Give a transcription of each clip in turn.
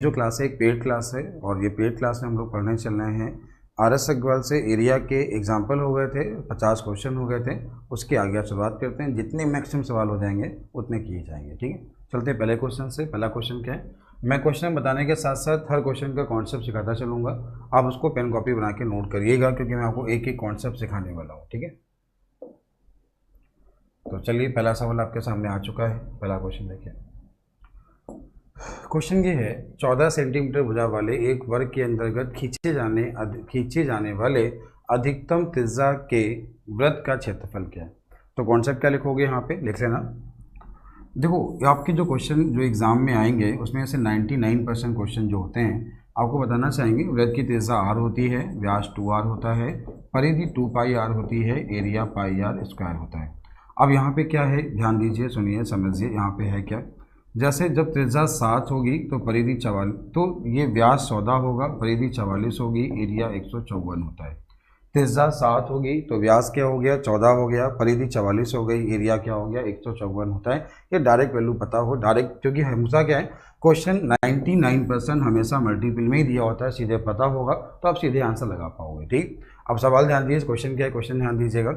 जो क्लास है एक पेड क्लास है और ये पेड क्लास में हम लोग पढ़ने चल रहे हैं आर.एस. अग्रवाल से। एरिया के एग्जाम्पल हो गए थे, 50 क्वेश्चन हो गए थे। उसके आगे शुरुआत करते हैं, जितने मैक्सिमम सवाल हो जाएंगे उतने किए जाएंगे। ठीक है, चलते हैं पहले क्वेश्चन से। पहला क्वेश्चन क्या है, मैं क्वेश्चन बताने के साथ साथ हर क्वेश्चन का कॉन्सेप्ट सिखाता चलूँगा। आप उसको पेन कॉपी बना के नोट करिएगा, क्योंकि मैं आपको एक एक कॉन्सेप्ट सिखाने वाला हूँ। ठीक है, तो चलिए पहला सवाल आपके सामने आ चुका है। पहला क्वेश्चन देखिए। क्वेश्चन ये है, 14 सेंटीमीटर भुजा वाले एक वर्ग के अंतर्गत खींचे जाने वाले अधिकतम त्रिज्या के वृत्त का क्षेत्रफल क्या है। तो कॉन्सेप्ट क्या लिखोगे, यहाँ पे लिख लेना। देखो, आपके जो क्वेश्चन जो एग्ज़ाम में आएंगे उसमें से 99% क्वेश्चन जो होते हैं आपको बताना चाहेंगे वृत्त की त्रिज्या r होती है, व्यास 2r होता है, परिधि 2πr होती है, एरिया πr स्क्वायर होता है। अब यहाँ पे क्या है, ध्यान दीजिए, सुनिए, समझिए। यहाँ पे है क्या, जैसे जब त्रिज्या 7 होगी तो परिधि 44, तो ये व्यास 14 होगा, परिधि 44 होगी, एरिया 154 होता है। त्रिज्या 7 होगी तो व्यास क्या हो गया, 14 हो गया, परिधि 44 हो गई, एरिया क्या हो गया, 154 होता है। ये डायरेक्ट वैल्यू पता हो, डायरेक्ट, क्योंकि हमेशा क्या है, क्वेश्चन 99% हमेशा मल्टीपल में ही दिया होता है, सीधे पता होगा तो आप सीधे आंसर लगा पाओगे। ठीक, अब सवाल ध्यान दीजिए, क्वेश्चन क्या है, क्वेश्चन ध्यान दीजिएगा।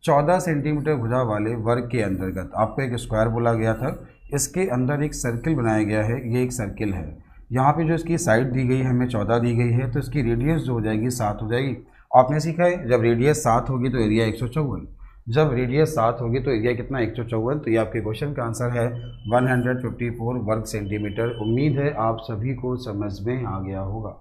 14 सेंटीमीटर भुजा वाले वर्ग के अंतर्गत आपको एक स्क्वायर बोला गया था, इसके अंदर एक सर्किल बनाया गया है। ये एक सर्किल है, यहाँ पे जो इसकी साइड दी गई है हमें 14 दी गई है, तो इसकी रेडियस जो हो जाएगी 7 हो जाएगी। आपने सीखा है जब रेडियस 7 होगी तो एरिया 154, जब रेडियस 7 होगी तो एरिया कितना, 154। तो ये आपके क्वेश्चन का आंसर है 154 वर्ग सेंटीमीटर। उम्मीद है आप सभी को समझ में आ गया होगा।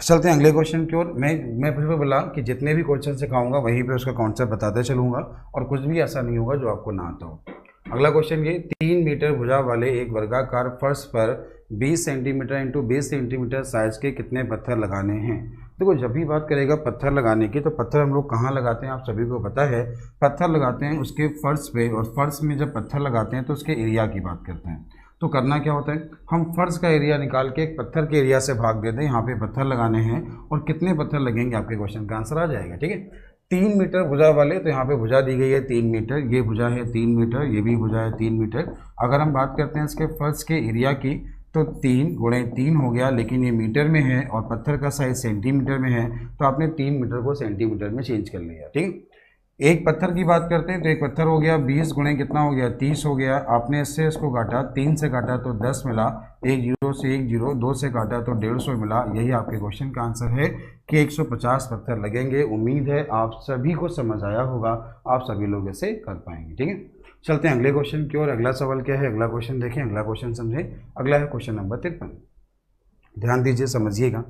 चलते हैं अगले क्वेश्चन की ओर। मैं फिर बोला कि जितने भी क्वेश्चन सिखाऊंगा वहीं पे उसका कॉन्सेप्ट बताते चलूँगा, और कुछ भी ऐसा नहीं होगा जो आपको ना आता हो। अगला क्वेश्चन ये, 3 मीटर भुजा वाले एक वर्गाकार फर्श पर 20 सेंटीमीटर इंटू 20 सेंटीमीटर साइज के कितने पत्थर लगाने हैं। देखो, जब भी बात करेगा पत्थर लगाने की, तो पत्थर हम लोग कहाँ लगाते हैं आप सभी को पता है। पत्थर लगाते हैं उसके फर्श पे, और फर्श में जब पत्थर लगाते हैं तो उसके एरिया की बात करते हैं। तो करना क्या होता है, हम फर्श का एरिया निकाल के एक पत्थर के एरिया से भाग देते हैं। यहाँ पे पत्थर लगाने हैं और कितने पत्थर लगेंगे आपके क्वेश्चन का आंसर आ जाएगा। ठीक है, 3 मीटर भुजा वाले, तो यहाँ पे भुजा दी गई है 3 मीटर, ये भुजा है 3 मीटर, ये भी भुजा है 3 मीटर। अगर हम बात करते हैं इसके फर्श के एरिया की, तो 3 गुणे 3 हो गया, लेकिन ये मीटर में है और पत्थर का साइज सेंटीमीटर में है, तो आपने 3 मीटर को सेंटीमीटर में चेंज कर लिया। ठीक, एक पत्थर की बात करते हैं तो एक पत्थर हो गया 20 गुणे कितना हो गया, 30 हो गया। आपने इससे इसको काटा, 3 से काटा तो 10 मिला, 1 0 से 1 0, 2 से काटा तो 150 मिला। यही आपके क्वेश्चन का आंसर है कि 150 पत्थर लगेंगे। उम्मीद है आप सभी को समझ आया होगा, आप सभी लोग इसे कर पाएंगे। ठीक है, चलते हैं अगले क्वेश्चन की ओर। अगला सवाल क्या है, अगला क्वेश्चन देखें, अगला क्वेश्चन समझें। अगला है क्वेश्चन नंबर 53, ध्यान दीजिए, समझिएगा।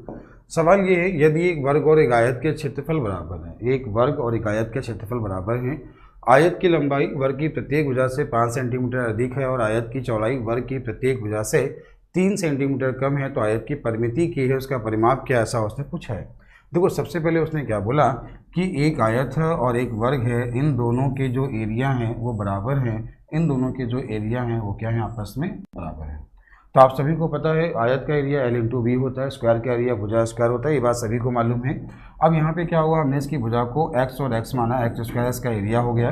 सवाल ये है, यदि एक वर्ग और एक आयत के क्षेत्रफल बराबर है, एक वर्ग और एक आयत के क्षेत्रफल बराबर हैं, आयत की लंबाई वर्ग की प्रत्येक भुजा से 5 सेंटीमीटर अधिक है और आयत की चौड़ाई वर्ग की प्रत्येक भुजा से 3 सेंटीमीटर कम है, तो आयत की परिमिति की है, उसका परिमाप क्या, ऐसा उसने पूछा है। देखो, सबसे पहले उसने क्या बोला कि एक आयत है और एक वर्ग है, इन दोनों के जो एरिया हैं वो बराबर हैं, इन दोनों के जो एरिया हैं वो क्या है, आपस में बराबर है। तो आप सभी को पता है आयत का एरिया L इंटू बी होता है, स्क्वायर का एरिया भुजा स्क्वायर होता है, ये बात सभी को मालूम है। अब यहाँ पे क्या हुआ, हमने इसकी भुजा को x और x माना, x स्क्वायर इसका एरिया हो गया,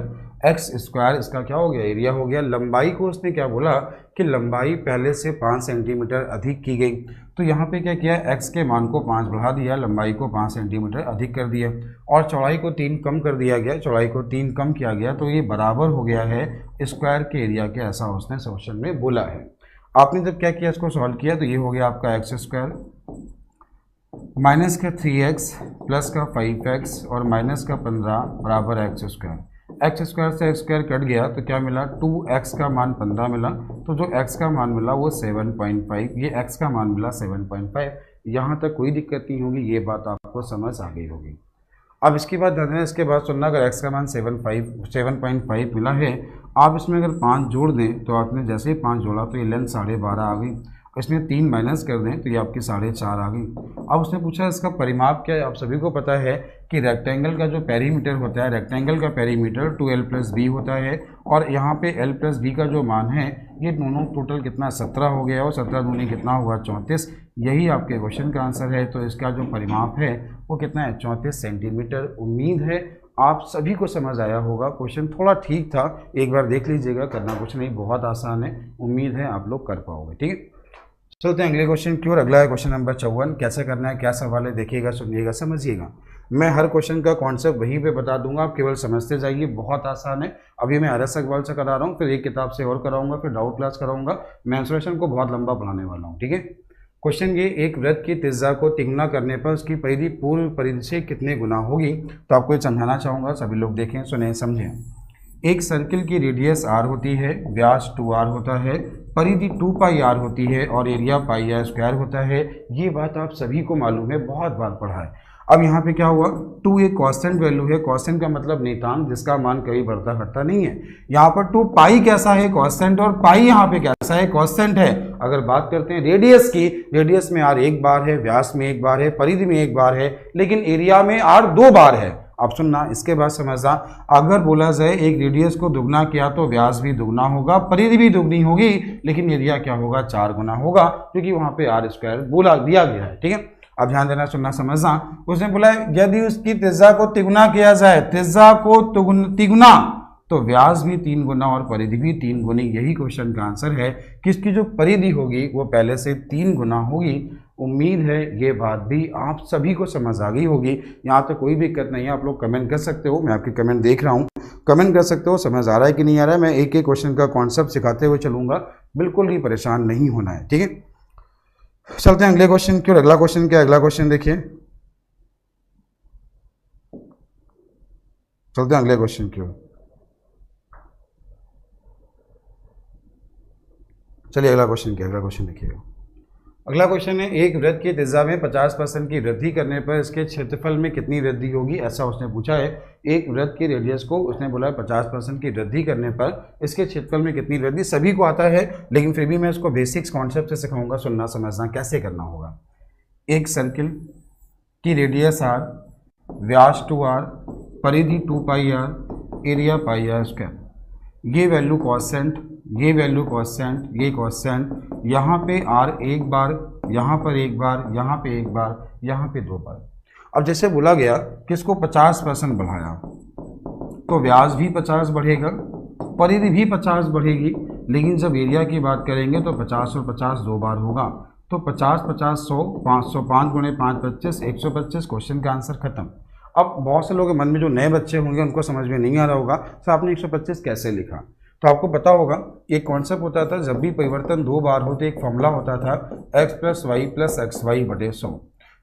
x स्क्वायर इसका क्या हो गया, एरिया हो गया। लंबाई को उसने क्या बोला कि लंबाई पहले से 5 सेंटीमीटर अधिक की गई, तो यहाँ पे क्या किया, x के मान को 5 बढ़ा दिया, लंबाई को 5 सेंटीमीटर अधिक कर दिया, और चौड़ाई को 3 कम कर दिया गया, चौड़ाई को 3 कम किया गया, तो ये बराबर हो गया है स्क्वायर के एरिया के, ऐसा उसने क्वेश्चन में बोला है। आपने जब क्या किया, इसको सॉल्व किया, तो ये हो गया आपका x स्क्वायर माइनस का 3x प्लस का 5x और माइनस का 15 बराबर x स्क्वायर। x स्क्वायर से x स्क्वायर कट गया तो क्या मिला, 2x का मान 15 मिला, तो जो x का मान मिला वो 7.5, ये x का मान मिला 7.5। यहाँ तक कोई दिक्कत नहीं होगी, ये बात आपको समझ आ गई होगी। अब इसके बाद ध्यान देना, इसके बाद सुनना, अगर x का मान 7.5 मिला है, आप इसमें अगर 5 जोड़ दें, तो आपने जैसे ही 5 जोड़ा तो ये लेंथ 12.5 आ गई, इसमें 3 माइनस कर दें तो ये आपकी 4.5 आ गई। अब उसने पूछा इसका परिमाप क्या है। आप सभी को पता है कि रेक्टेंगल का जो पेरीमीटर होता है, रेक्टेंगल का पेरीमीटर 2l + b होता है, और यहाँ पे l + b का जो मान है, ये दोनों टोटल कितना 17 हो गया, और 17 दूनी कितना हुआ 34। यही आपके क्वेश्चन का आंसर है। तो इसका जो परिमाप है वो कितना है, 34 सेंटीमीटर। उम्मीद है आप सभी को समझ आया होगा। क्वेश्चन थोड़ा ठीक था, एक बार देख लीजिएगा, करना कुछ नहीं, बहुत आसान है। उम्मीद है आप लोग कर पाओगे। ठीक है। चलते हैं अगले क्वेश्चन की ओर। अगला है क्वेश्चन नंबर 54। कैसे करना है, क्या सवाल है, देखिएगा, सुनिएगा, समझिएगा। मैं हर क्वेश्चन का कॉन्सेप्ट वहीं पे बता दूंगा, आप केवल समझते जाइए, बहुत आसान है। अभी मैं RS अग्रवाल से करा रहा हूँ, फिर एक किताब से और कराऊंगा, फिर डाउट क्लास कराऊंगा। मेंसुरेशन को बहुत लंबा पढ़ाने वाला हूँ, ठीक है। क्वेश्चन ये, एक वृत्त की त्रिज्या को तिगुना करने पर उसकी परिधि पूर्व परिधि से कितने गुना होगी। तो आपको ये समझाना चाहूँगा, सभी लोग देखें, सुने, समझें। एक सर्किल की रेडियस r होती है, व्यास 2r होता है, परिधि 2πr होती है और एरिया πr² होता है। ये बात आप सभी को मालूम है, बहुत बार पढ़ा है। अब यहाँ पे क्या हुआ, 2 एक कांस्टेंट वैल्यू है। कांस्टेंट का मतलब नियतांक, जिसका मान कभी बढ़ता घटता नहीं है। यहाँ पर 2 पाई कैसा है, कांस्टेंट, और पाई यहाँ पे कैसा है, कांस्टेंट है। अगर बात करते हैं रेडियस की, रेडियस में r एक बार है, व्यास में एक बार है, परिधि में एक बार है, लेकिन एरिया में r 2 बार है। अब सुनना, इसके बाद समझना, अगर बोला जाए एक रेडियस को दुगना किया तो व्यास भी दुगना होगा, परिधि भी दुगनी होगी, लेकिन एरिया क्या होगा, 4 गुना होगा, क्योंकि वहां पे r² बोला दिया गया है, ठीक है। अब ध्यान देना, सुनना, समझना। उसने बोला यदि उसकी त्रिज्या को तिगुना किया जाए, त्रिज्या को तिगुना, तो व्यास भी 3 गुना और परिधि भी 3 गुनी। यही क्वेश्चन का आंसर है कि इसकी जो परिधि होगी वो पहले से 3 गुना होगी। उम्मीद है ये बात भी आप सभी को समझ आ गई होगी। यहाँ तो कोई भी दिक्कत नहीं है, आप लोग कमेंट कर सकते हो, मैं आपके कमेंट देख रहा हूँ, कमेंट कर सकते हो, समझ आ रहा है कि नहीं आ रहा है। मैं एक एक क्वेश्चन का कॉन्सेप्ट सिखाते हुए चलूंगा, बिल्कुल ही परेशान नहीं होना है, ठीक है। चलते हैं अगले क्वेश्चन की ओर। अगला क्वेश्चन क्या है, अगला क्वेश्चन देखिए, चलते हैं अगले क्वेश्चन की ओर। चलिए अगला क्वेश्चन क्या है, अगला क्वेश्चन देखिएगा। अगला क्वेश्चन है, एक वृत्त की त्रिज्या में 50% की वृद्धि करने पर इसके क्षेत्रफल में कितनी वृद्धि होगी, ऐसा उसने पूछा है। एक वृत्त की रेडियस को उसने बोला है 50% की वृद्धि करने पर इसके क्षेत्रफल में कितनी वृद्धि। सभी को आता है, लेकिन फिर भी मैं इसको बेसिक्स कॉन्सेप्ट से सिखाऊंगा, सुनना, समझना कैसे करना होगा। एक सर्किल की रेडियस r, व्यास 2r, परिधि 2πr, एरिया πr²। ये वैल्यू कॉन्स्टेंट, ये वैल्यू कॉन्स्टेंट, ये कॉन्स्टेंट। यहाँ पे r एक बार, यहाँ पर एक बार, यहाँ पे एक बार, यहाँ पे 2 बार। अब जैसे बोला गया कि इसको 50% बढ़ाया तो व्यास भी 50 बढ़ेगा, परिधि भी 50 बढ़ेगी, लेकिन जब एरिया की बात करेंगे तो 50 और 50 2 बार होगा। तो 50 50 100, 500, 5 गुणे 5 25, 125। क्वेश्चन का आंसर खत्म। अब बहुत से लोगों के मन में जो नए बच्चे होंगे उनको समझ में नहीं आ रहा होगा सर आपने 125 कैसे लिखा। तो आपको पता होगा एक कॉन्सेप्ट होता था, जब भी परिवर्तन 2 बार हो तो एक फॉर्मूला होता था x + y + xy बटे 100।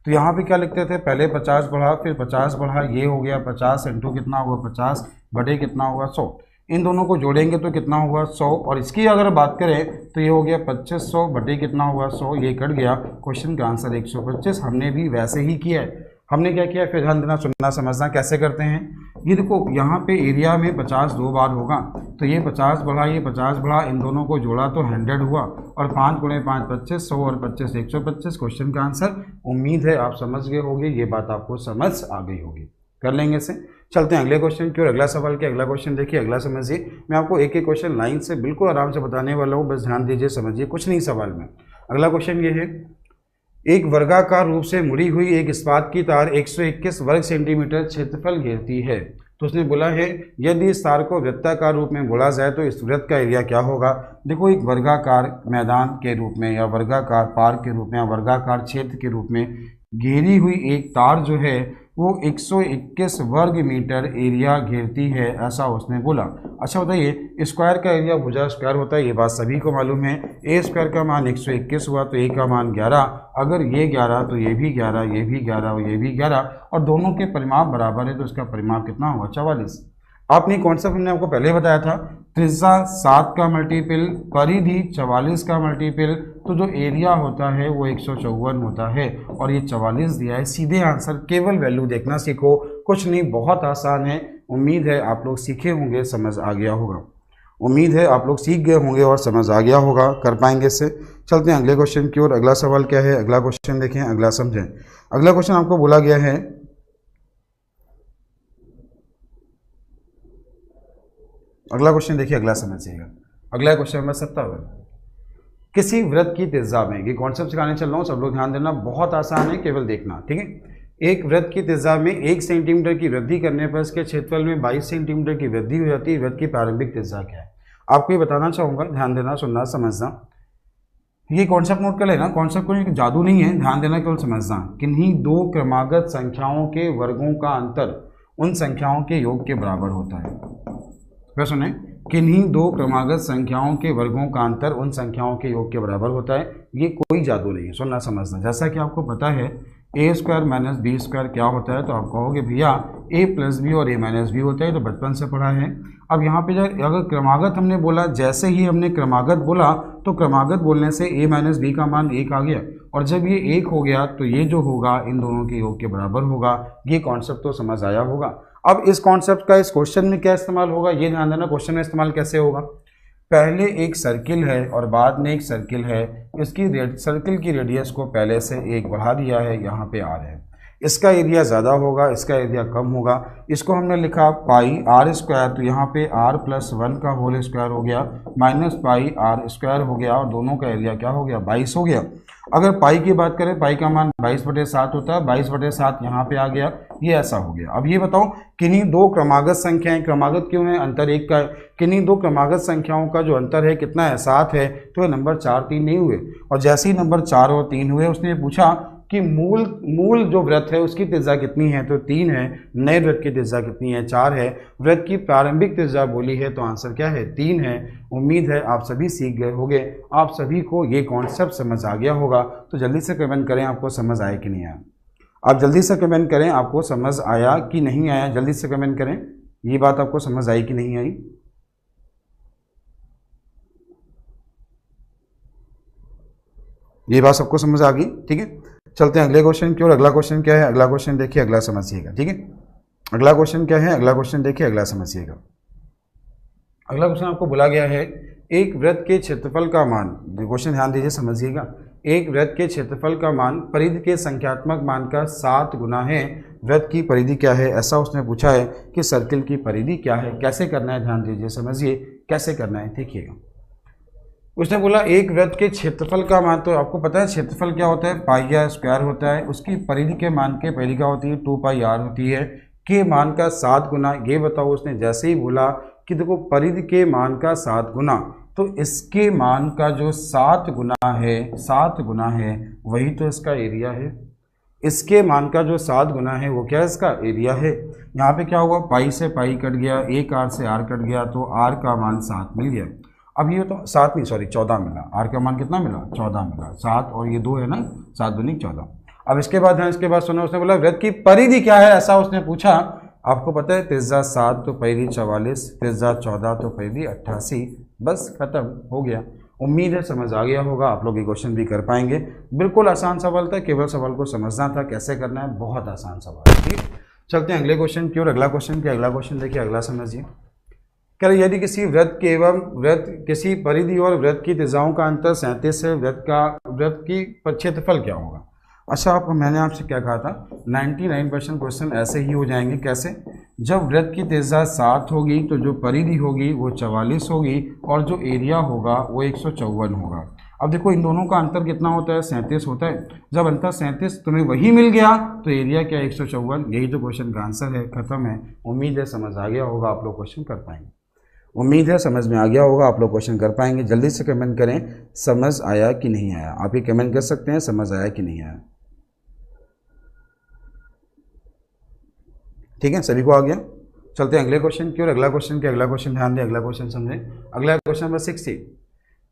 तो यहाँ पे क्या लिखते थे, पहले 50 बढ़ा, फिर 50 बढ़ा, ये हो गया 50 इंटू कितना हुआ 50 बटे कितना हुआ 100। इन दोनों को जोड़ेंगे तो कितना हुआ 100, और इसकी अगर बात करें तो ये हो गया 2500 बटे कितना हुआ 100, ये कट गया। क्वेश्चन का आंसर 125। हमने भी वैसे ही किया है। हमने क्या किया, फिर ध्यान देना, सुनना, समझना कैसे करते हैं। ये देखो यहाँ पे एरिया में 50 2 बार होगा, तो ये 50 बढ़ा, ये 50 बढ़ा, इन दोनों को जोड़ा तो 100 हुआ, और 5 गुणे 5 25, 100 और 25 125। क्वेश्चन का आंसर। उम्मीद है आप समझ गए होंगे, ये बात आपको समझ आ गई होगी। कर लेंगे इसे। चलते हैं अगले क्वेश्चन की ओर। अगला सवाल क्या, अगला क्वेश्चन देखिए, अगला समझिए। मैं आपको एक एक क्वेश्चन लाइन से बिल्कुल आराम से बताने वाला हूँ, बस ध्यान दीजिए, समझिए, कुछ नहीं सवाल में। अगला क्वेश्चन ये है, एक वर्गाकार रूप से मुड़ी हुई एक इस्पात की तार 121 वर्ग सेंटीमीटर क्षेत्रफल घेरती है। तो उसने बोला है यदि इस तार को वृत्ताकार रूप में बोला जाए तो इस वृत्त का एरिया क्या होगा। देखो, एक वर्गाकार मैदान के रूप में या वर्गाकार पार्क के रूप में या वर्गाकार क्षेत्र के रूप में घेरी हुई एक तार जो है वो 121 वर्ग मीटर एरिया घेरती है, ऐसा उसने बोला। अच्छा बताइए, स्क्वायर का एरिया भुजा स्क्वायर होता है, ये बात सभी को मालूम है। ए स्क्वायर का मान 121 हुआ तो ए का मान 11, अगर ये 11 तो ये भी 11, ये भी 11 और ये भी 11, और दोनों के परिमाप बराबर है तो इसका परिमाप कितना होगा 44। आपने कॉन्सेप्ट हमने आपको पहले बताया था, त्रिज्या 7 का मल्टीपल, परिधि 44 का मल्टीपल, तो जो एरिया होता है वो 154 होता है, और ये 44 दिया है। सीधे आंसर, केवल वैल्यू देखना सीखो, कुछ नहीं, बहुत आसान है। उम्मीद है आप लोग सीखे होंगे, समझ आ गया होगा। उम्मीद है आप लोग सीख गए होंगे और समझ आ गया होगा, कर पाएंगे इससे। चलते हैं अगले क्वेश्चन की ओर। अगला सवाल क्या है, अगला क्वेश्चन देखें, अगला समझें। अगला क्वेश्चन आपको बोला गया है, अगला क्वेश्चन देखिए, अगला समझिएगा। अगला क्वेश्चन नंबर 57। किसी वृत्त की त्रिज्या में, ये कॉन्सेप्ट सिखाने चल रहा हूँ, सब लोग ध्यान देना, बहुत आसान है, केवल देखना, ठीक है। एक वृत्त की त्रिज्या में 1 सेंटीमीटर की वृद्धि करने पर इसके क्षेत्रफल में 22 सेंटीमीटर की वृद्धि हो जाती है। वृत्त की प्रारंभिक त्रिज्या क्या है, आपको ये बताना चाहूँगा, ध्यान देना, सुनना, समझना। ये कॉन्सेप्ट नोट कर लेना, कॉन्सेप्ट कोई जादू नहीं है, ध्यान देना, केवल समझना। किन्हीं दो क्रमागत संख्याओं के वर्गों का अंतर उन संख्याओं के योग के बराबर होता है। फिर सुने, किन्हीं दो क्रमागत संख्याओं के वर्गों का अंतर उन संख्याओं के योग के बराबर होता है। ये कोई जादू नहीं है, सुनना समझना। जैसा कि आपको पता है ए स्क्वायर माइनस बी स्क्वायर क्या होता है, तो आप कहोगे भैया ए प्लस बी और ए माइनस बी होता है, तो बचपन से पढ़ा है। अब यहाँ पे जब अगर क्रमागत हमने बोला, जैसे ही हमने क्रमागत बोला तो क्रमागत बोलने से ए माइनस बी का मान 1 आ गया, और जब ये 1 हो गया तो ये जो होगा इन दोनों के योग के बराबर होगा। ये कॉन्सेप्ट तो समझ आया होगा। अब इस कॉन्सेप्ट का इस क्वेश्चन में क्या इस्तेमाल होगा, ये ध्यान देना। क्वेश्चन में इस्तेमाल कैसे होगा, पहले एक सर्किल है और बाद में एक सर्किल है, इसकी सर्किल की रेडियस को पहले से 1 बढ़ा दिया है, यहाँ पे आर है। इसका एरिया ज़्यादा होगा, इसका एरिया कम होगा। इसको हमने लिखा पाई आर स्क्वायर, तो यहाँ पे आर प्लस 1 का होल स्क्वायर हो गया माइनस पाई आर स्क्वायर हो गया, और दोनों का एरिया क्या हो गया, 22 हो गया। अगर पाई की बात करें, पाई का मान 22/7 होता है, 22/7 यहाँ पे आ गया, ये ऐसा हो गया। अब ये बताओ, किन्हीं दो क्रमागत संख्याएं, क्रमागत क्यों है, अंतर 1 का है, किन्हीं दो क्रमागत संख्याओं का जो अंतर है कितना है, 7 है, तो ये नंबर 4, 3 नहीं हुए। और जैसे ही नंबर 4 और 3 हुए, उसने पूछा कि मूल जो वृत्त है उसकी त्रिज्या कितनी है, तो 3 है। नए वृत्त की त्रिज्या कितनी है, 4 है। वृत्त की प्रारंभिक त्रिज्या बोली है, तो आंसर क्या है, 3 है। उम्मीद है आप सभी सीख गए होंगे, आप सभी को ये कॉन्सेप्ट समझ आ गया होगा। तो जल्दी से कमेंट करें आपको समझ आया कि नहीं आया। आप जल्दी से कमेंट करें आपको समझ आया कि नहीं आया, जल्दी से कमेंट करें, ये बात आपको समझ आई कि नहीं आई। ये बात सबको समझ आ गई, ठीक है। चलते हैं अगले क्वेश्चन की ओर। अगला क्वेश्चन क्या है, अगला क्वेश्चन देखिए, अगला समझिएगा, ठीक है। अगला क्वेश्चन क्या है, अगला क्वेश्चन देखिए, अगला समझिएगा। अगला क्वेश्चन आपको बोला गया है, एक वृत्त के क्षेत्रफल का मान, क्वेश्चन ध्यान दीजिए समझिएगा, एक वृत्त के क्षेत्रफल का मान परिधि के संख्यात्मक मान का 7 गुना है। वृत्त की परिधि क्या है, ऐसा उसने पूछा है कि सर्किल की परिधि क्या है। कैसे करना है, ध्यान दीजिए समझिए कैसे करना है, देखिएगा। उसने बोला एक वृत्त के क्षेत्रफल का मान, तो आपको पता है क्षेत्रफल क्या होता है, पाई आर स्क्वायर होता है। उसकी परिधि के मान के परिधि क्या होती है, 2 पाई आर होती है। के मान का 7 गुना, ये बताओ। उसने जैसे ही बोला कि देखो परिधि के मान का 7 गुना, तो इसके मान का जो 7 गुना है, 7 गुना है, वही तो इसका एरिया है। इसके मान का जो 7 गुना है वो क्या है, इसका एरिया है। यहाँ पे क्या हुआ, पाई से पाई कट गया, एक आर से आर कट गया, तो आर का मान 7 मिल गया। अब ये तो 7 नहीं, सॉरी 14 मिला। आर का मान कितना मिला, 14 मिला। 7 और ये 2 है ना, 7 दूनी 14। अब इसके बाद है, इसके बाद सुनो, उसने बोला वृत्त की परिधि क्या है, ऐसा उसने पूछा। आपको पता है त्रिज्या 7 तो परिधि 44, त्रिज्या 14 तो परिधि 88, बस खत्म हो गया। उम्मीद है समझ आ गया होगा, आप लोग ये क्वेश्चन भी कर पाएंगे। बिल्कुल आसान सवाल था, केवल सवाल को समझना था कैसे करना है, बहुत आसान सवाल है, ठीक। चलते हैं अगले क्वेश्चन की ओर। अगला क्वेश्चन क्या, अगला क्वेश्चन देखिए, अगला समझिए। कह रहे यदि किसी वृत्त के एवं वृत्त किसी परिधि और वृत्त की त्रिज्याओं का अंतर 37 है, वृत्त की क्षेत्रफल क्या होगा। अच्छा, आपको मैंने आपसे क्या कहा था, 99% क्वेश्चन ऐसे ही हो जाएंगे। कैसे, जब वृत्त की त्रिज्या 7 होगी तो जो परिधि होगी वो 44 होगी, और जो एरिया होगा वो 154 होगा। अब देखो इन दोनों का अंतर कितना होता है, 37 होता है। जब अंतर 37 तुम्हें वही मिल गया तो एरिया क्या, 154। यही तो क्वेश्चन का आंसर है, खत्म है। उम्मीद है समझ आ गया होगा, आप लोग क्वेश्चन कर पाएंगे। उम्मीद है समझ में आ गया होगा, आप लोग क्वेश्चन कर पाएंगे। जल्दी से कमेंट करें समझ आया कि नहीं आया। आप ये कमेंट कर सकते हैं समझ आया कि नहीं आया, ठीक है, सभी को आ गया। चलते हैं अगले क्वेश्चन की ओर। अगला क्वेश्चन क्या, अगला क्वेश्चन ध्यान दें, अगला क्वेश्चन समझें। अगला क्वेश्चन नंबर 60,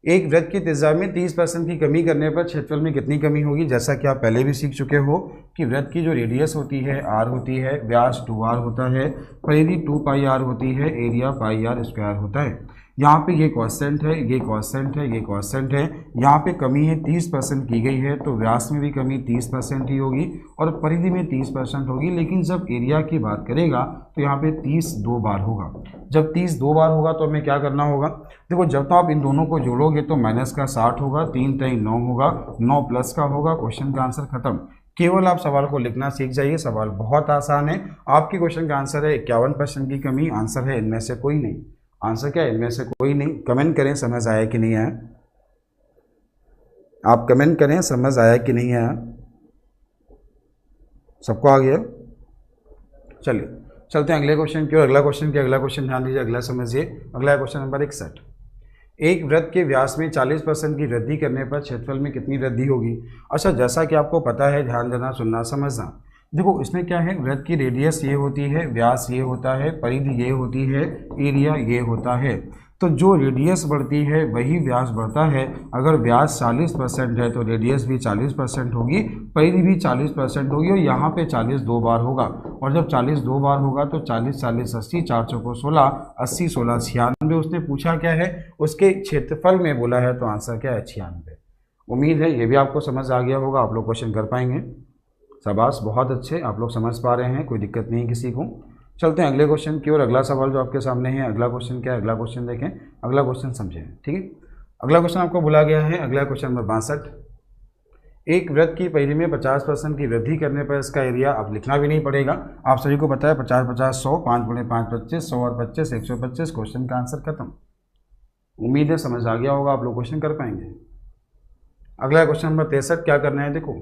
एक वृत्त की त्रिज्या में 30% की कमी करने पर क्षेत्रफल में कितनी कमी होगी। जैसा कि आप पहले भी सीख चुके हो कि वृत्त की जो रेडियस होती है आर होती है, व्यास 2r होता है, परिधि 2 पाई आर होती है, एरिया पाई आर स्क्वायर होता है। यहाँ पे ये कांस्टेंट है, ये कांस्टेंट है, ये कांस्टेंट है। यहाँ पे कमी है 30% की गई है, तो व्यास में भी कमी 30% ही होगी और परिधि में 30% होगी। लेकिन जब एरिया की बात करेगा तो यहाँ पे 30 2 बार होगा। जब 30 2 बार होगा तो हमें क्या करना होगा, देखो जब तो आप इन दोनों को जोड़ोगे तो माइनस का 60 होगा, 3 3 9 होगा, 9 प्लस का होगा। क्वेश्चन का आंसर खत्म। केवल आप सवाल को लिखना सीख जाइए, सवाल बहुत आसान है। आपके क्वेश्चन का आंसर है 51% की कमी। आंसर है इनमें से कोई नहीं। आंसर क्या है, इनमें से कोई नहीं। कमेंट करें समझ आया कि नहीं आया, आप कमेंट करें समझ आया कि नहीं आया। सबको आ गया। चलिए चलते हैं अगले क्वेश्चन की ओर। अगला क्वेश्चन क्या, अगला क्वेश्चन ध्यान दीजिए, अगला समझिए। अगला क्वेश्चन नंबर 61, एक वृत्त के व्यास में 40% की वृद्धि करने पर क्षेत्रफल में कितनी वृद्धि होगी। अच्छा, जैसा कि आपको पता है, ध्यान देना, सुनना, समझना। देखो इसमें क्या है, वृत्त की रेडियस ये होती है, व्यास ये होता है, परिधि ये होती है, एरिया ये होता है। तो जो रेडियस बढ़ती है वही व्यास बढ़ता है। अगर व्यास 40% है तो रेडियस भी 40% होगी, परिधि भी 40% होगी, और यहाँ पे 40 दो बार होगा। और जब 40 दो बार होगा तो 40 40 80, 4 चौको 16, 80 16 96। उसने पूछा क्या है, उसके क्षेत्रफल में बोला है, तो आंसर क्या है, 96। उम्मीद है ये भी आपको समझ आ गया होगा, आप लोग क्वेश्चन कर पाएंगे। शाबाश, बहुत अच्छे, आप लोग समझ पा रहे हैं, कोई दिक्कत नहीं किसी को। चलते हैं अगले क्वेश्चन की ओर। अगला सवाल जो आपके सामने है, अगला क्वेश्चन क्या है, अगला क्वेश्चन देखें, अगला क्वेश्चन समझें, ठीक है। अगला क्वेश्चन आपको बोला गया है, अगला क्वेश्चन नंबर 62। एक वृत्त की परिधि में 50% की वृद्धि करने पर इसका एरिया, अब लिखना भी नहीं पड़ेगा, आप सभी को पता है, 50 50 100, 5 × 5 25, 100 और 25 125। क्वेश्चन का आंसर खत्म। उम्मीद है समझ आ गया होगा, आप लोग क्वेश्चन कर पाएंगे। अगला क्वेश्चन नंबर 63, क्या करना है, देखो,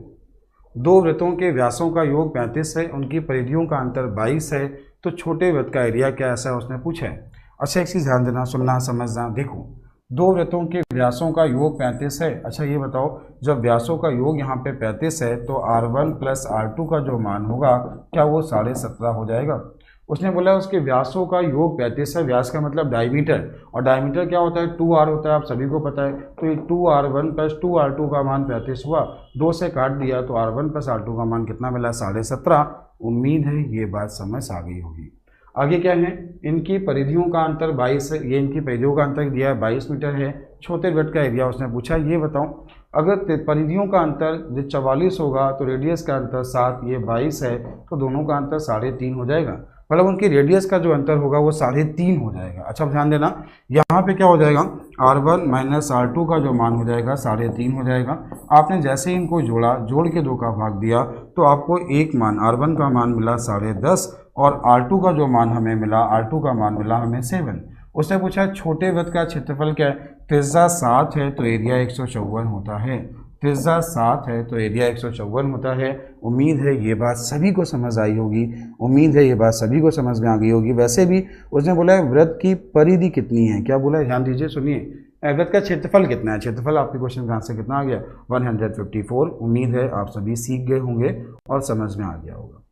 दो वृत्तों के व्यासों का योग 35 है, उनकी परिधियों का अंतर 22 है, तो छोटे वृत्त का एरिया क्या ऐसा है, उसने पूछा है। अच्छा, एक चीज़ ध्यान देना, सुनना, समझना। देखो, दो वृत्तों के व्यासों का योग 35 है। अच्छा ये बताओ, जब व्यासों का योग यहाँ पे 35 है तो R1 + R2 का जो मान होगा, क्या वो 17.5 हो जाएगा। उसने बोला उसके व्यासों का योग 35 है, व्यास का मतलब डायमीटर, और डायमीटर क्या होता है, 2R होता है, आप सभी को पता है। तो ये 2R1 + 2R2 का मान 35 हुआ, 2 से काट दिया तो R1 + R2 का मान कितना मिला, 17.5। उम्मीद है ये बात समझ आ गई होगी। आगे क्या है, इनकी परिधियों का अंतर 22 है, ये इनकी परिधियों का अंतर दिया है 22 मीटर है। छोटे वृत्त का एरिया उसने पूछा। ये बताओ, अगर परिधियों का अंतर 44 होगा तो रेडियस का अंतर 7, ये 22 है, तो दोनों का अंतर 3.5 हो जाएगा, मतलब उनकी रेडियस का जो अंतर होगा वो 3.5 हो जाएगा। अच्छा ध्यान देना, यहाँ पे क्या हो जाएगा, R1 - R2 का जो मान हो जाएगा 3.5 हो जाएगा। आपने जैसे ही इनको जोड़ा, जोड़ के 2 का भाग दिया, तो आपको एक मान R1 का मान मिला 10.5, और R2 का जो मान हमें मिला, R2 का मान मिला हमें 7। उसने पूछा छोटे वृत्त का क्षेत्रफल क्या है, त्रिज्या 7 है तो एरिया 154 होता है। त्रिज्या 7 है तो एरिया 154 होता है। उम्मीद है ये बात सभी को समझ आई होगी, उम्मीद है ये बात सभी को समझ में आ गई होगी। वैसे भी उसने बोला है वृत्त की परिधि कितनी है, क्या बोला है, ध्यान दीजिए, सुनिए। वृत्त का क्षेत्रफल कितना है, क्षेत्रफल आपके क्वेश्चन का आंसर कितना आ गया, 154। उम्मीद है आप सभी सीख गए होंगे और समझ में आ गया होगा।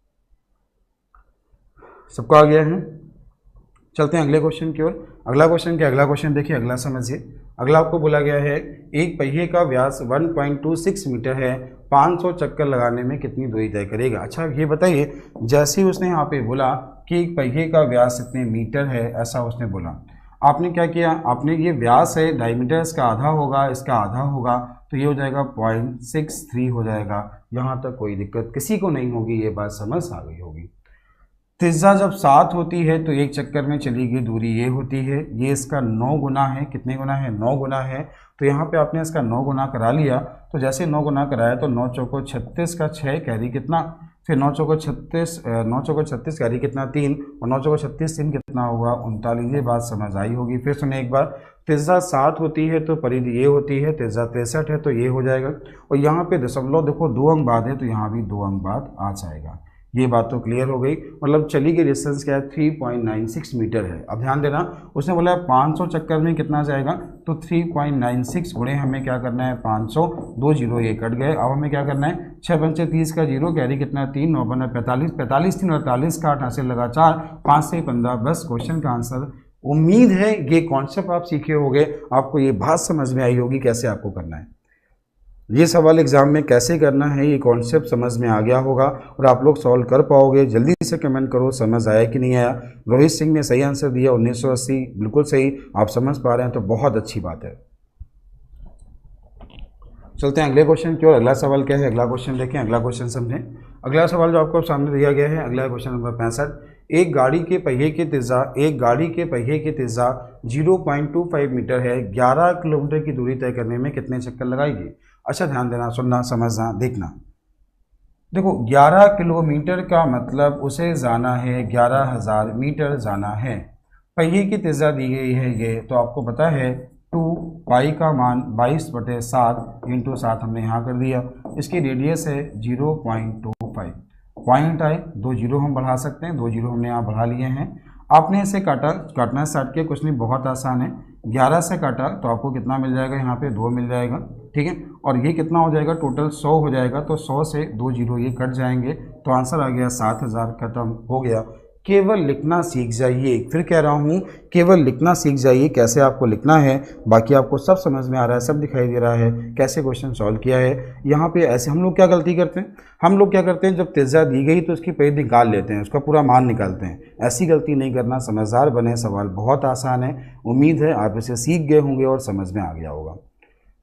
सबको आ गया है। चलते हैं अगले क्वेश्चन की ओर। अगला क्वेश्चन क्या, अगला क्वेश्चन देखिए, अगला समझिए। अगला आपको बोला गया है, एक पहिए का व्यास 1.26 मीटर है, 500 चक्कर लगाने में कितनी दूरी तय करेगा। अच्छा ये बताइए, जैसे ही उसने यहाँ पे बोला कि एक पहिए का व्यास इतने मीटर है, ऐसा उसने बोला, आपने क्या किया, आपने ये व्यास है, डायमीटर इसका आधा होगा, इसका आधा होगा, तो ये हो जाएगा 0.63 हो जाएगा। यहाँ तक कोई दिक्कत किसी को नहीं होगी, ये बात समझ आ गई होगी। त्रिज्या जब 7 होती है तो एक चक्कर में चली गई दूरी ये होती है, ये इसका 9 गुना है, कितने गुना है, 9 गुना है। तो यहाँ पे आपने इसका 9 गुना करा लिया, तो जैसे 9 गुना कराया तो 9 चौको 36 का 6 कैरी कितना, फिर 9 चौको 36 कैरी कितना 3, और 9 चौको 36 3 कितना होगा 39। ये बात समझ आई होगी। फिर सुनिए एक बार, त्रिज्या 7 होती है तो परिधि ये होती है, त्रिज्या 63 है तो ये हो जाएगा, और यहाँ पे दशमलव देखो 2 अंक बाद है तो यहाँ भी 2 अंक बाद आ जाएगा। ये बात तो क्लियर हो गई, मतलब चली गई डिस्टेंस क्या है, 3.96 मीटर है। अब ध्यान देना, उसने बोला 500 चक्कर में कितना जाएगा, तो 3.96 गुणे हमें क्या करना है 500, 2 जीरो ये कट गए। अब हमें क्या करना है, 6 पंचे 30 का 0 कैरी कितना 3, 9 बना 45, 45 3 48 का 8 से लगा 4, 5 से 15, बस क्वेश्चन का आंसर। उम्मीद है ये कॉन्सेप्ट आप सीखे होंगे, आपको ये बात समझ में आई होगी कैसे आपको करना है, ये सवाल एग्जाम में कैसे करना है, ये कॉन्सेप्ट समझ में आ गया होगा और आप लोग सॉल्व कर पाओगे। जल्दी से कमेंट करो समझ आया कि नहीं आया। रोहित सिंह ने सही आंसर दिया 1980, बिल्कुल सही, आप समझ पा रहे हैं तो बहुत अच्छी बात है। चलते हैं अगले क्वेश्चन की ओर। अगला सवाल क्या है, अगला क्वेश्चन देखें, अगला क्वेश्चन समझें। अगला सवाल जो आपको सामने दिया गया है, अगला क्वेश्चन नंबर 65। एक गाड़ी के पहिए की त्रिज्या 0.25 मीटर है, 11 किलोमीटर की दूरी तय करने में कितने चक्कर लगाएगी। अच्छा ध्यान देना, सुनना, समझना, देखना। देखो 11 किलोमीटर का मतलब उसे जाना है 11,000 मीटर जाना है। पहिए की त्रिज्या दी गई है ये, तो आपको पता है 2 पाई का मान 22/7 इंटू 7 हमने यहाँ कर दिया। इसकी रेडियस है 0.25, पॉइंट आए 2 जीरो हम बढ़ा सकते हैं, 2 जीरो हमने यहाँ बढ़ा लिए हैं। आपने इसे काटना स्टार्ट किया, कुछ नहीं, बहुत आसान है। 11 से काटा तो आपको कितना मिल जाएगा, यहाँ पे 2 मिल जाएगा, ठीक है। और ये कितना हो जाएगा, टोटल 100 हो जाएगा, तो 100 से 2 जीरो ये कट जाएंगे, तो आंसर आ गया 7000, खत्म हो गया। केवल लिखना सीख जाइए, फिर कह रहा हूँ केवल लिखना सीख जाइए, कैसे आपको लिखना है, बाकी आपको सब समझ में आ रहा है, सब दिखाई दे रहा है, कैसे क्वेश्चन सॉल्व किया है। यहाँ पे ऐसे हम लोग क्या गलती करते हैं, हम लोग क्या करते हैं, जब तेजा दी गई तो उसकी पेज निकाल लेते हैं, उसका पूरा मान निकालते हैं। ऐसी गलती नहीं करना, समझदार बने, सवाल बहुत आसान है। उम्मीद है आप इसे सीख गए होंगे और समझ में आ गया होगा।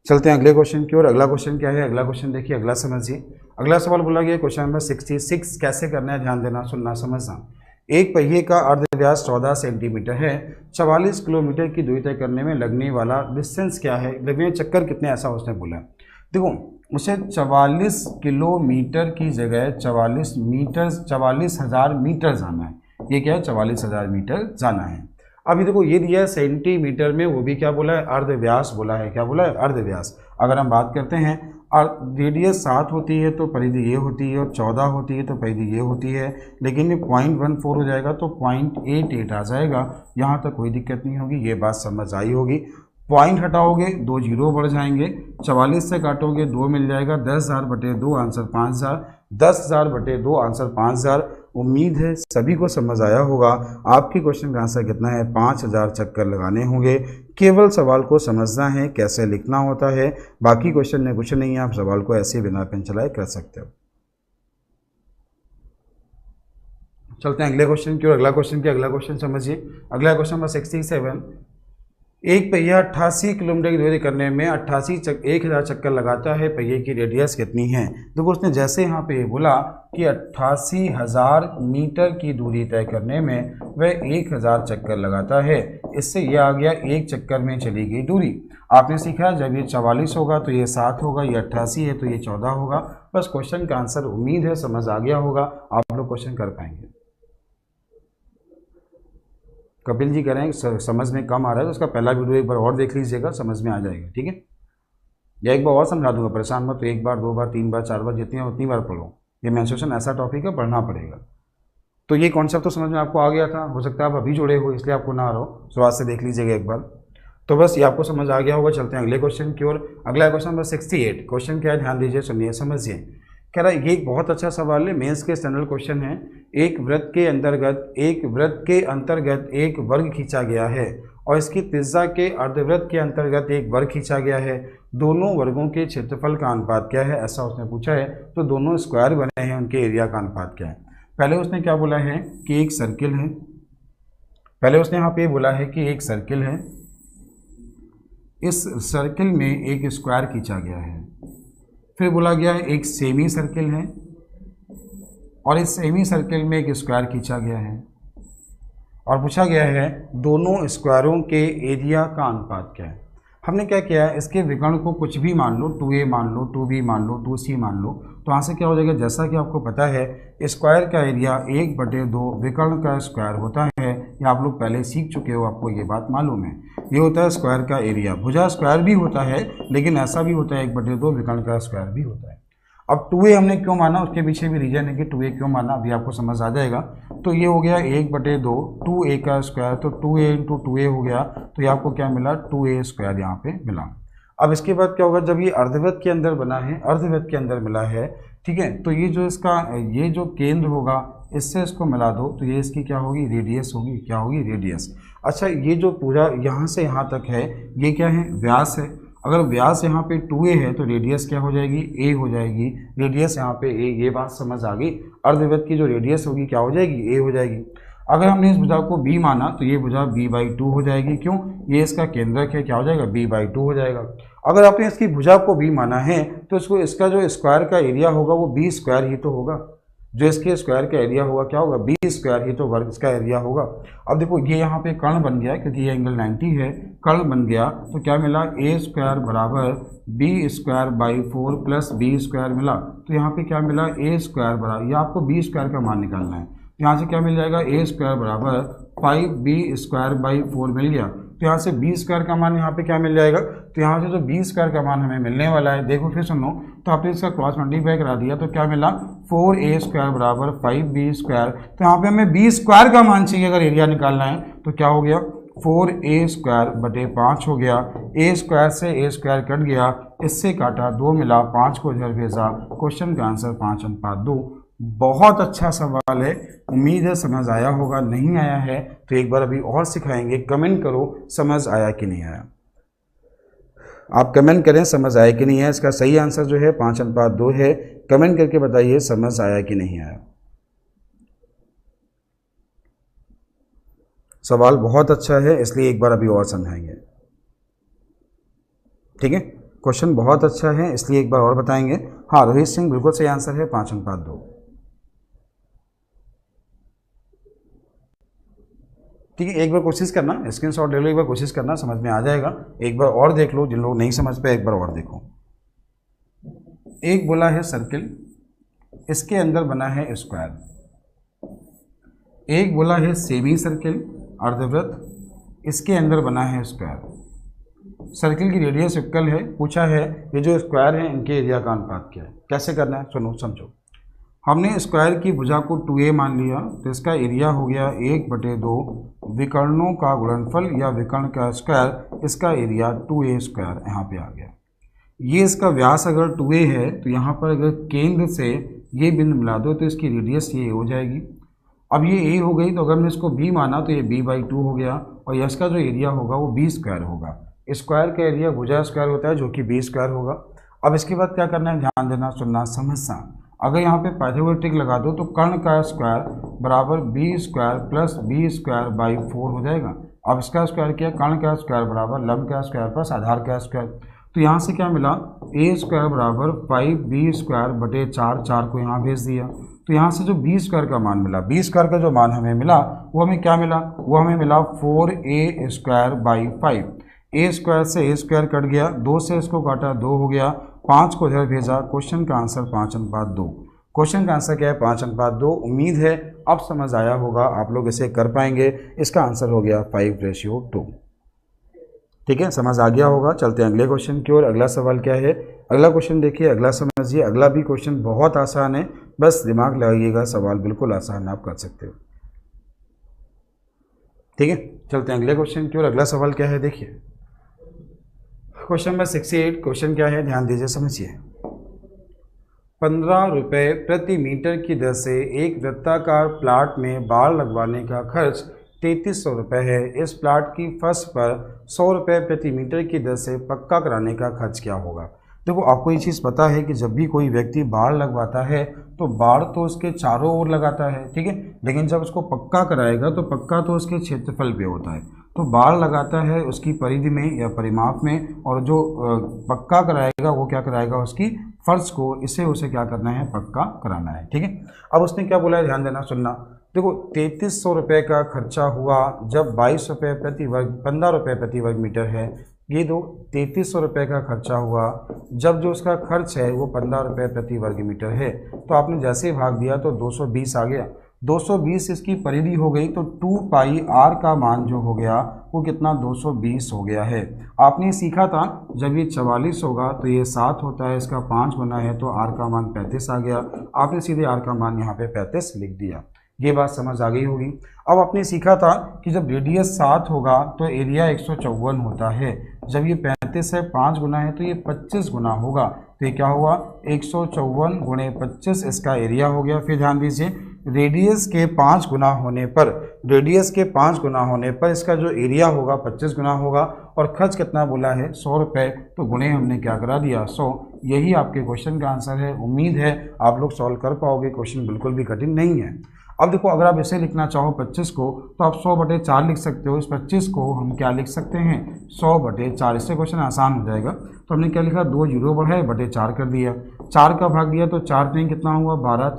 चलते हैं अगले क्वेश्चन की ओर। अगला क्वेश्चन क्या है, अगला क्वेश्चन देखिए, अगला समझिए। अगला सवाल बोला गया क्वेश्चन नंबर 66, कैसे करना है, ध्यान देना, सुनना, समझना। एक पहिए का अर्धव्यास 14 सेंटीमीटर है, 44 किलोमीटर की दूरी तय करने में लगने वाला डिस्टेंस क्या है, लगने में चक्कर कितने, ऐसा उसने बोला। देखो उसे 44 किलोमीटर की जगह 44,000 मीटर जाना है। ये क्या है, 44,000 मीटर जाना है। अभी देखो ये दिया है सेंटीमीटर में, वो भी क्या बोला है, अर्धव्यास बोला है। क्या बोला है, अर्धव्यास। अगर हम बात करते हैं रेडियस 7 होती है तो परिधि ये होती है, और 14 होती है तो परिधि ये होती है, लेकिन ये 0.14 हो जाएगा तो 0.88 आ जाएगा। यहाँ तक कोई दिक्कत नहीं होगी, ये बात समझ आई होगी। पॉइंट हटाओगे 2 जीरो बढ़ जाएंगे, 44 से काटोगे 2 मिल जाएगा, 10,000 बटे 2 आंसर 5,000, 10,000 बटे 2 आंसर 5,000। उम्मीद है सभी को समझ आया होगा। आपके क्वेश्चन का आंसर कितना है, 5,000 चक्कर लगाने होंगे। केवल सवाल को समझना है, कैसे लिखना होता है, बाकी क्वेश्चन में कुछ नहीं है। आप सवाल को ऐसे बिना पेन चलाए कर सकते हो। चलते हैं अगले क्वेश्चन की ओर। अगला क्वेश्चन समझिए। अगला क्वेश्चन नंबर 67, एक पहिया 88 किलोमीटर की दूरी करने में 1,000 चक्कर लगाता है, पहिए की रेडियस कितनी है। देखो उसने जैसे यहाँ पे बोला कि 88,000 मीटर की दूरी तय करने में वह 1,000 चक्कर लगाता है, इससे यह आ गया एक चक्कर में चली गई दूरी। आपने सीखा जब ये 44 होगा तो ये 7 होगा, ये 88 है तो ये 14 होगा। बस क्वेश्चन का आंसर उम्मीद है समझ आ गया होगा, आप लोग क्वेश्चन कर पाएंगे। कपिल जी कह रहे हैं समझ में कम आ रहा है तो उसका पहला वीडियो एक बार और देख लीजिएगा, समझ में आ जाएगा, ठीक है। या एक बार और समझा दूंगा, परेशान मत, तो 1 बार 2 बार 3 बार 4 बार जितनी उतनी बार पढ़ो। ये मेंस्ट्रुएशन ऐसा टॉपिक है, पढ़ना पड़ेगा। तो ये कॉन्सेप्ट तो समझ में आपको आ गया था, हो सकता है आप अभी जुड़े हो इसलिए आपको ना आ रहा हो, शुरुआत से देख लीजिएगा एक बार। तो बस ये आपको समझ आ गया होगा। चलते हैं अगले क्वेश्चन की ओर। अगला क्वेश्चन नंबर 68। क्वेश्चन क्या है, ध्यान दीजिए, सुनिए, समझिए। कह रहा है ये एक बहुत अच्छा सवाल है, मेंस के स्टैंडर्ड क्वेश्चन है। एक वृत्त के अंतर्गत एक वर्ग खींचा गया है और इसकी त्रिज्या के अर्धवृत्त के अंतर्गत एक वर्ग खींचा गया है। दोनों वर्गों के क्षेत्रफल का अनुपात क्या है, ऐसा उसने पूछा है। तो दोनों स्क्वायर बने हैं, उनके एरिया का अनुपात क्या है। पहले उसने क्या बोला है कि एक सर्किल है, पहले उसने यहाँ पे बोला है कि एक सर्किल है, इस सर्किल में एक स्क्वायर खींचा गया है। फिर बोला गया है एक सेमी सर्किल है और इस सेमी सर्किल में एक स्क्वायर खींचा गया है, और पूछा गया है दोनों स्क्वायरों के एरिया का अनुपात क्या है। हमने क्या किया है, इसके विकर्ण को कुछ भी मान लो, 2a मान लो, 2b मान लो, 2c मान लो, तो यहाँ से क्या हो जाएगा, जैसा कि आपको पता है स्क्वायर का एरिया 1/2 विकर्ण का स्क्वायर होता है। ये आप लोग पहले सीख चुके हो, आपको ये बात मालूम है। ये होता है स्क्वायर का एरिया। भुजा स्क्वायर भी होता है, लेकिन ऐसा भी होता है 1/2 विकर्ण का स्क्वायर भी होता है। अब 2a हमने क्यों माना, उसके पीछे भी रीजन है कि 2a क्यों माना, अभी आपको समझ आ जाएगा। तो ये हो गया 1/2 2a का स्क्वायर, तो 2a × 2a हो गया, तो ये आपको क्या मिला, 2a स्क्वायर यहाँ पे मिला। अब इसके बाद क्या होगा, जब ये अर्धवृत्त के अंदर बना है, अर्धवृत्त के अंदर मिला है, ठीक है, तो ये जो इसका ये जो केंद्र होगा इससे इसको मिला दो, तो ये इसकी क्या होगी, रेडियस होगी। क्या होगी, रेडियस। अच्छा, ये जो पूरा यहाँ से यहाँ तक है ये क्या है, व्यास है। अगर व्यास यहाँ पे 2a है तो रेडियस क्या हो जाएगी, a हो जाएगी। रेडियस यहाँ पे a, ये बात समझ आ गई। अर्धवृत्त की जो रेडियस होगी क्या हो जाएगी, a हो जाएगी। अगर हमने इस भुजा को b माना तो ये भुजा b/2 हो जाएगी। क्यों, ये इसका केंद्रक है, क्या हो जाएगा, b/2 हो जाएगा। अगर आपने इसकी भुजा को b माना है तो इसका जो स्क्वायर का एरिया होगा वो b स्क्वायर ही तो होगा। जो इसके स्क्वायर का एरिया होगा क्या होगा, b स्क्वायर ही तो वर्ग इसका एरिया होगा। अब देखो ये यहाँ पे कर्ण बन गया, क्योंकि ये एंगल 90 है, कर्ण बन गया, तो क्या मिला, a स्क्वायर बराबर b square by 4 plus b square मिला। तो यहाँ पे क्या मिला, a स्क्वायर बराबर, ये आपको b स्क्वायर का मान निकालना है। यहाँ से क्या मिल जाएगा, a स्क्वायर बराबर 5b स्क्वायर बाई 4 मिल गया। तो यहाँ से b स्क्वायर का मान यहाँ पे क्या मिल जाएगा, तो यहाँ से जो b स्क्वायर का मान हमें मिलने वाला है, देखो फिर सुनो, तो आपने इसका क्रॉस मल्टीप्लाई करा दिया तो क्या मिला, 4a स्क्वायर बराबर 5b स्क्वायर। तो यहाँ पे हमें b स्क्वायर का मान चाहिए अगर एरिया निकालना है, तो क्या हो गया, 4a² बटे 5 हो गया। a स्क्वायर से a² कट गया, इससे काटा 2 मिला, 5 को इधर भेजा। क्वेश्चन का आंसर 5/2। बहुत अच्छा सवाल है, उम्मीद है समझ आया होगा। नहीं आया है तो एक बार अभी और सिखाएंगे, कमेंट करो समझ आया कि नहीं आया। आप कमेंट करें समझ आया कि नहीं आया। इसका सही आंसर जो है 5/2 है। कमेंट करके बताइए समझ आया कि नहीं आया। सवाल बहुत अच्छा है, इसलिए एक बार अभी और समझाएंगे। ठीक है, क्वेश्चन बहुत अच्छा है, इसलिए एक बार और बताएंगे। हाँ, रोहित सिंह बिल्कुल सही आंसर है 5/2। ठीक है, एक बार कोशिश करना, स्क्रीनशॉट ले लो, एक बार कोशिश करना, समझ में आ जाएगा। एक बार और देख लो, जिन लोग नहीं समझ पाए एक बार और देखो। एक बोला है सर्किल, इसके अंदर बना है स्क्वायर। एक बोला है सेमी सर्किल, अर्धवृत्त, इसके अंदर बना है स्क्वायर। सर्किल की रेडियस इक्वल है, पूछा है ये जो स्क्वायर है इनके एरिया का अनुपात क्या है। कैसे करना है सुनो समझो। हमने स्क्वायर की भुजा को 2a मान लिया, तो इसका एरिया हो गया 1/2 विकर्णों का गुणनफल या विकर्ण का स्क्वायर, इसका एरिया 2a² यहाँ पे आ गया। ये इसका व्यास अगर 2a है तो यहाँ पर अगर केंद्र से ये बिंदु मिला दो तो इसकी रेडियस ये हो जाएगी। अब ये a हो गई, तो अगर मैं इसको b माना तो ये b/2 हो गया, और इसका जो एरिया होगा वो b² होगा। स्क्वायर का एरिया भुजा स्क्वायर होता है जो कि b² होगा। अब इसके बाद क्या करना है, ध्यान देना, सुनना, समझना। अगर यहाँ पे पाइथागोरस लगा दो तो कर्ण का स्क्वायर बराबर b² प्लस b²/4 हो जाएगा। अब इसका स्क्वायर किया, कर्ण का स्क्वायर बराबर लंब का स्क्वायर प्लस आधार का स्क्वायर। तो यहाँ से क्या मिला, a² बराबर 5b² बटे 4, 4 को यहाँ भेज दिया। तो यहाँ से जो b² का मान मिला, b² का जो मान हमें मिला वो हमें क्या मिला, वो हमें मिला 4a²/5। a² से a² कट गया, 2 से इसको काटा 2 हो गया, 5 को इधर भेजा। क्वेश्चन का आंसर 5/2। क्वेश्चन का आंसर क्या है, 5/2। उम्मीद है अब समझ आया होगा, आप लोग इसे कर पाएंगे। इसका आंसर हो गया 5:2। ठीक है, समझ आ गया होगा। चलते हैं अगले क्वेश्चन की ओर। अगला सवाल क्या है, अगला क्वेश्चन देखिए, अगला समझिए। अगला भी क्वेश्चन बहुत आसान है, बस दिमाग लगाइएगा, सवाल बिल्कुल आसान है, आप कर सकते हो। ठीक है, चलते हैं अगले क्वेश्चन की ओर। अगला सवाल क्या है देखिए, क्वेश्चन नंबर 68। क्वेश्चन क्या है, ध्यान दीजिए, समझिए। 15 रुपये प्रति मीटर की दर से एक वृत्ताकार प्लाट में बाड़ लगवाने का खर्च 3300 रुपये है। इस प्लाट की फर्श पर 100 रुपये प्रति मीटर की दर से पक्का कराने का खर्च क्या होगा। देखो, आपको ये चीज़ पता है कि जब भी कोई व्यक्ति बाड़ लगवाता है तो बाड़ तो उसके चारों ओर लगाता है, ठीक है, लेकिन जब उसको पक्का कराएगा तो पक्का तो उसके क्षेत्रफल पे होता है। तो बाड़ लगाता है उसकी परिधि में या परिमाप में, और जो पक्का कराएगा वो क्या कराएगा, उसकी फर्श को, इसे उसे क्या करना है, पक्का कराना है। ठीक है, अब उसने क्या बोला है, ध्यान देना, सुनना। देखो, 3300 रुपये का खर्चा हुआ जब 22 रुपये प्रति वर्ग 15 रुपये प्रति वर्ग मीटर है। ये दो 3300 रुपये का खर्चा हुआ जब जो उसका खर्च है वो 15 रुपये प्रति वर्ग मीटर है। तो आपने जैसे ही भाग दिया तो 220 आ गया। 220 इसकी परिधि हो गई, तो 2πr का मान जो हो गया वो कितना, 220 हो गया है। आपने सीखा था जब ये 44 होगा तो ये 7 होता है, इसका 5 गुना है, तो r का मान 35 आ गया। आपने सीधे r का मान यहाँ पे 35 लिख दिया। ये बात समझ आ गई होगी। अब आपने सीखा था कि जब रेडियस 7 होगा तो एरिया 154 होता है। जब ये 35 है, 5 गुना है, तो ये 25 गुना होगा। तो ये क्या हुआ, 154 गुणे 25 इसका एरिया हो गया। फिर ध्यान दीजिए, रेडियस के 5 गुना होने पर, रेडियस के 5 गुना होने पर इसका जो एरिया होगा 25 गुना होगा, और खर्च कितना बोला है, 100 रुपये, तो गुणे हमने क्या करा दिया, 100। यही आपके क्वेश्चन का आंसर है। उम्मीद है आप लोग सॉल्व कर पाओगे, क्वेश्चन बिल्कुल भी कठिन नहीं है। अब देखो, अगर आप इसे लिखना चाहो 25 को, तो आप 100/4 लिख सकते हो। इस 25 को हम क्या लिख सकते हैं, 100/4। इससे क्वेश्चन आसान हो जाएगा। तो हमने क्या लिखा, 2 जीरो बढ़ाए, बटे 4 कर दिया। 4 का भाग दिया तो 4 3 कितना हुआ, 12।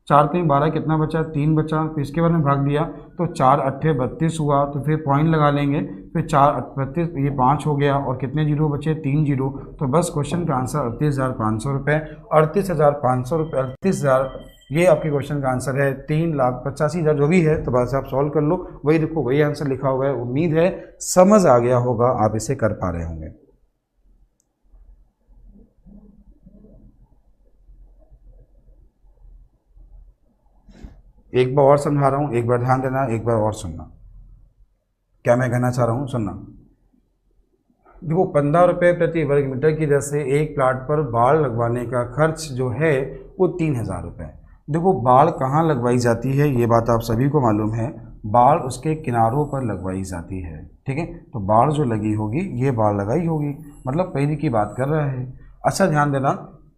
4 3 12 कितना बचा, 3 बचा। फिर इसके बाद में भाग दिया तो 4 8 32 हुआ। तो फिर पॉइंट लगा लेंगे, फिर 4 32, ये 5 हो गया, और कितने जीरो बचे, 3 जीरो। तो बस क्वेश्चन का आंसर 38,500 रुपये। 38,500 रुपये, 38,000, ये आपके क्वेश्चन का आंसर है। 3,85,000 जो भी है, तो बस आप सॉल्व कर लो। वही देखो, वही आंसर लिखा हुआ है। उम्मीद है समझ आ गया होगा, आप इसे कर पा रहे होंगे। एक बार और समझा रहा हूँ, एक बार ध्यान देना, एक बार और सुनना। क्या मैं कहना चाह रहा हूँ, सुनना। देखो 15 रुपये प्रति वर्ग मीटर की दर से एक प्लाट पर बाड़ लगवाने का खर्च जो है वो 3000 रुपये। देखो बाड़ कहाँ लगवाई जाती है ये बात आप सभी को मालूम है, बाड़ उसके किनारों पर लगवाई जाती है, ठीक है। तो बाड़ जो लगी होगी ये बाड़ लगाई होगी, मतलब पहले की बात कर रहा है। अच्छा ध्यान देना,